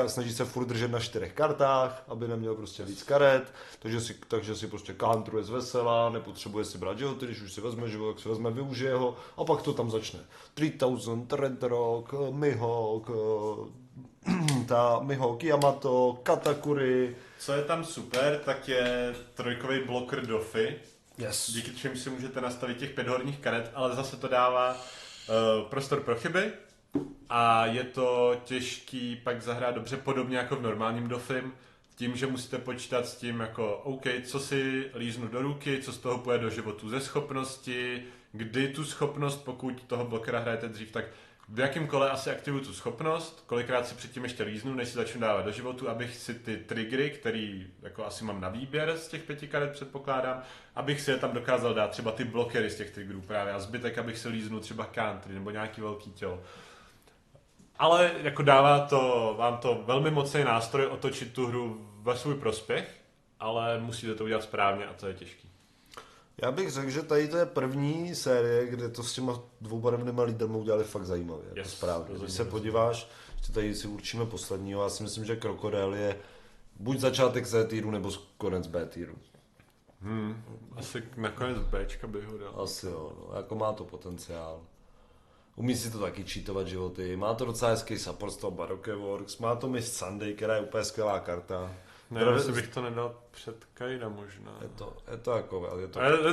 Snaží se furt držet na 4 kartách, aby neměl prostě víc karet, takže si prostě counteruje z vesela, nepotřebuje si brát životy, když už si vezme život, tak si vezme, využije ho a pak to tam začne. 3000, Red Rock, Mihawk, Mihawk, Yamato, Katakuri. Co je tam super, tak je trojkový bloker Doffy, Yes. díky čemu si můžete nastavit těch 5 horních karet, ale zase to dává prostor pro chyby a je to těžký pak zahrát dobře, podobně jako v normálním Doffym, tím, že musíte počítat s tím jako OK, co si líznu do ruky, co z toho půjde do životu ze schopnosti, kdy tu schopnost, pokud toho blokera hrajete dřív, tak v jakém kole asi aktivuju tu schopnost, kolikrát si předtím ještě líznu, než si začnu dávat do životu, abych si ty triggery, který jako asi mám na výběr z těch 5 karet předpokládám, abych si je tam dokázal dát třeba ty blokery z těch triggerů právě a zbytek, abych si líznul třeba country nebo nějaký velký tělo. Ale jako dává to, vám to velmi mocný nástroj otočit tu hru ve svůj prospěch, ale musíte to udělat správně a to je těžký. Já bych řekl, že tady to je první série, kde to s těma dvoubarevnýma lídrama udělali fakt zajímavě. Jako správně. Když se podíváš, že tady si určíme posledního, já si myslím, že Krokodil je buď začátek C týru, nebo konec B týru. Asi nakonec Bčka bych ho dal. Asi jo, no, jako má to potenciál. Umí si to taky cheatovat životy, má to docela hezký support z toho Baroque Works, má to Miss Sunday, která je úplně skvělá karta. Nevím, jestli bych to nedal před Kaida možná. Je to jako...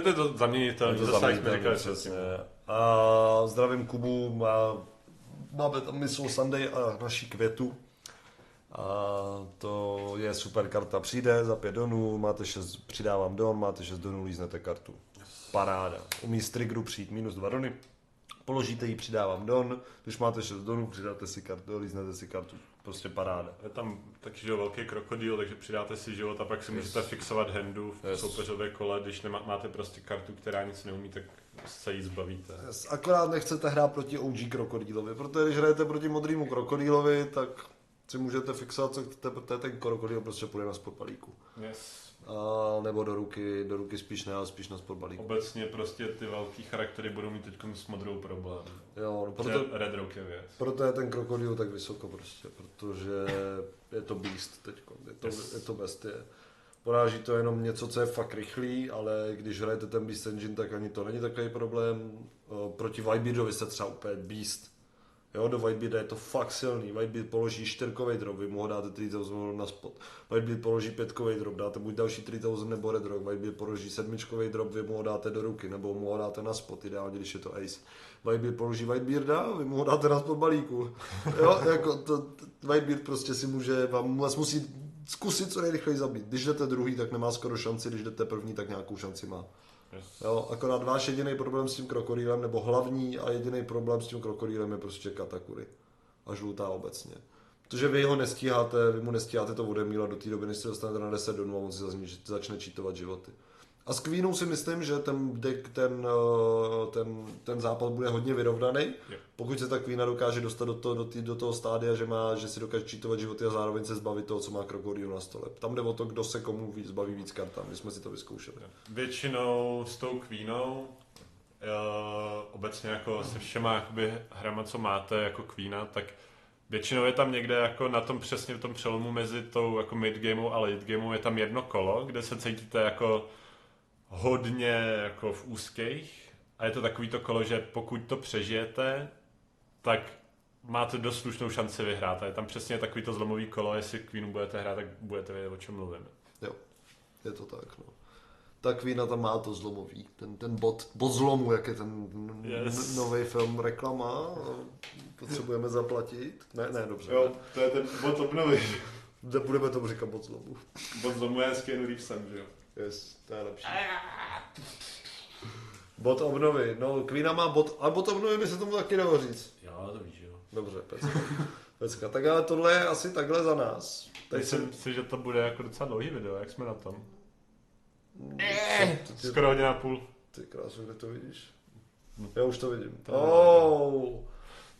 Je to zaměnitelné, přesně. A zdravím Kubu, máme tam Miss Sunday a naší Květu. A to je super karta. Přijde za 5 donů, máte 6, přidávám don, máte 6 donů, líznete kartu. Paráda. Umí z triggeru přijít -2 dony. Položíte ji, přidávám don, když máte 6 donů, přidáte si kartu, líznete si kartu. Prostě paráda. Je tam taky že velký krokodýl, takže přidáte si život a pak si můžete fixovat handu v soupeřové kole, když máte prostě kartu, která nic neumí, tak se jí zbavíte. Akorát nechcete hrát proti OG krokodýlovi, protože když hrajete proti modrému krokodýlovi, tak si můžete fixovat, co chcete, protože ten krokodýl prostě půjde na spod balíku. Yes. A nebo do ruky spíš ne, ale spíš na spod balíku. Obecně prostě ty velký charaktery budou mít teď s modrou problém. Jo, no Red Rock je věc. Proto je ten krokodýl tak vysoko prostě, protože je to beast teďko, je to bestie. Poráží to jenom něco, co je fakt rychlý, ale když hrajete ten Beast Engine, tak ani to není takový problém. Proti Vibeardovi se třeba úplně beast. Jo, do Whitebearda je to fakt silný. Whitebeard položí 4kovej drop, vy mu ho dáte 3000 na spot. Whitebeard položí 5kovej drop, dáte buď další 3000 nebo red rock. Whitebeard položí 7kovej drop, vy mu ho dáte do ruky, nebo mu ho dáte na spot, ideálně, když je to ace. Whitebeard položí Whitebearda, vy mu ho dáte na spot balíku. Jo, jako Whitebeard prostě si může, vás musí zkusit co nejrychleji zabít. Když jdete druhý, tak nemá skoro šanci, když jdete první, tak nějakou šanci má. Yes. Jo, akorát váš jediný problém s tím krokodýlem, nebo hlavní a jediný problém s tím krokodýlem je prostě katakuri a žlutá obecně. Protože vy ho nestíháte, vy mu nestíháte to odemílat do té doby, než se dostanete na 10 donů a on si začne čítovat životy. A s Queenou si myslím, že ten zápas bude hodně vyrovnaný. Pokud se ta Queena dokáže dostat do toho stádia, že si dokáže čítovat životy a zároveň se zbavit toho, co má krokodýl na stole. Tam jde o to, kdo se komu zbaví víc kartám. My jsme si to vyzkoušeli. Většinou s tou Queenou, obecně jako se všema jakoby hrama, co máte jako Queena, tak většinou je tam někde jako na tom přesně v tom přelomu mezi tou jako mid-gamou a late-gamou je tam jedno kolo, kde se cítíte jako hodně jako v úzkých a je to takový to kolo, že pokud to přežijete, tak máte dost slušnou šanci vyhrát a je tam přesně takový to zlomový kolo, jestli Queenu budete hrát, tak budete vědět, o čem mluvím. Jo, je to tak, no. Ta Queena tam má to zlomový, ten bod zlomu, jak je ten nový film reklama, potřebujeme zaplatit. Ne, dobře. Jo, to je ten bod obnovy. Budeme tomu říkat bod zlomu. Bod zlomu je s Keanu Reevesem, že jo? Yes, to je lepší. Bod obnovy, no Queena má bod, a bod obnovy by se tomu taky dalo říct. Jo, to víš, jo. Dobře, pecka. Tak ale tohle je asi takhle za nás. Myslím si, že to bude jako docela dlouhý video, jak jsme na tom. Skoro hodina a půl. Ty krásu, kde to vidíš? Já už to vidím.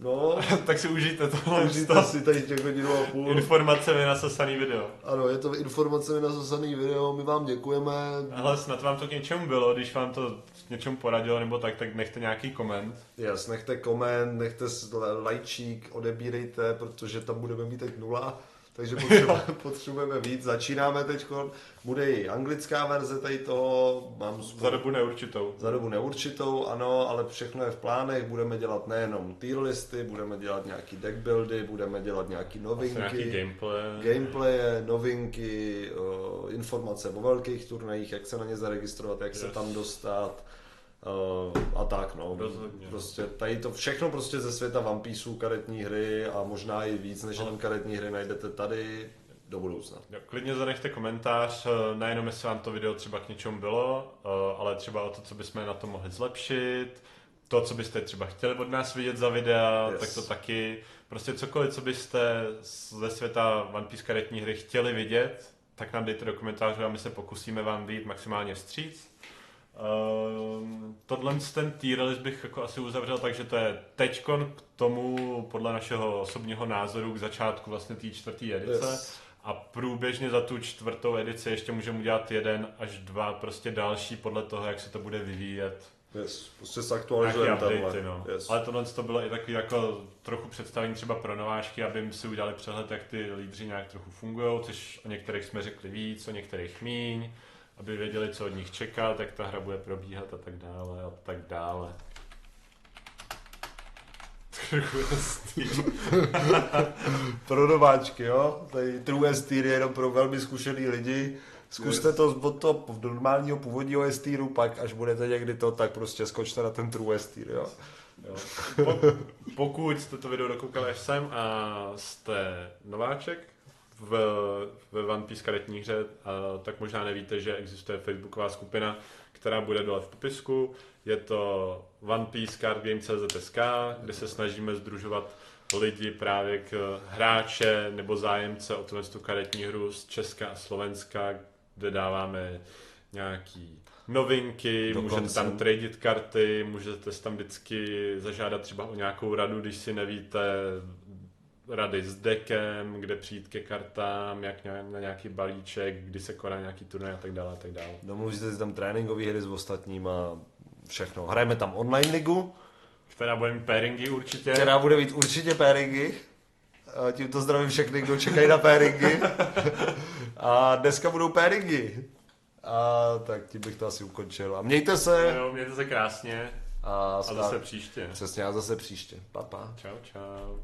No, tak si užijte tohle. Užijte si tady těch hodinu a půl. Informacemi nasasaný video. Ano, je to informacemi nasasaný video, my vám děkujeme. Ale snad vám to k něčemu bylo, když vám to k něčemu poradilo, nebo tak nechte nějaký koment. Jas, nechte koment, nechte lajčík, odebírejte, protože tam budeme mít teď 0. Takže potřebujeme víc. Začínáme teď. Bude i anglická verze tady toho. Za dobu neurčitou. Za dobu neurčitou, ano, ale všechno je v plánech. Budeme dělat nejenom tier listy, budeme dělat nějaký deck buildy, budeme dělat nějaký novinky. Nějaký gameplaye, novinky, informace o velkých turnajích, jak se na ně zaregistrovat, jak se tam dostat. A tak no, rozhodně. Prostě tady to všechno prostě ze světa One Pieceu, karetní hry a možná i víc než jenom karetní hry najdete tady do budoucna. Jo, klidně zanechte komentář, nejenom jestli vám to video třeba k něčemu bylo, ale třeba o to, co bychom na to mohli zlepšit, to, co byste třeba chtěli od nás vidět za videa, tak to taky, prostě cokoliv, co byste ze světa One Piece karetní hry chtěli vidět, tak nám dejte do komentářů a my se pokusíme vám vyjít maximálně vstříc. Tohle ten tier list bych jako asi uzavřel, takže to je teďkon k tomu podle našeho osobního názoru k začátku vlastně té 4. edice a průběžně za tu 4. edici ještě můžeme udělat 1 až 2 prostě další podle toho, jak se to bude vyvíjet. Prostě se aktualizujeme updaty, no. Ale tohle to bylo i takový jako trochu představení třeba pro nováčky, aby si udělali přehled, jak ty lídři nějak trochu fungují, což o některých jsme řekli víc, o některých míň, aby věděli, co od nich čekat, jak ta hra bude probíhat a tak dále a tak dále. Pro nováčky, jo? Tady True S-tier je jenom pro velmi zkušený lidi. Zkuste to od toho normálního původního S-tieru, pak až budete někdy to, tak prostě skočte na ten True S-tier, jo? Pokud jste to video dokoukali až sem a jste nováček ve One Piece karetní hře, tak možná nevíte, že existuje facebooková skupina, která bude dole v popisku. Je to One Piece Card Game CZSK, kde se snažíme sdružovat lidi právě k hráče nebo zájemce o tu karetní hru z Česka a Slovenska, kde dáváme nějaký novinky, můžete tam tradit karty, můžete tam vždycky zažádat třeba o nějakou radu, když si nevíte rady s deckem, kde přijít ke kartám, jak na nějaký balíček, kdy se koná nějaký turnaj a tak dále. Domluvíte si tam tréninkové hry s ostatníma, všechno. Hrajeme tam online ligu, která bude mít pairingy určitě. Která bude mít určitě pairingy. Tímto zdravím všechny, kdo čekají na pairingy. A dneska budou pairingy. A tak tím bych to asi ukončil. A mějte se. Jo, mějte se krásně. A zase příště. Přesně, a zase příště. Pa, pa. Čau, čau.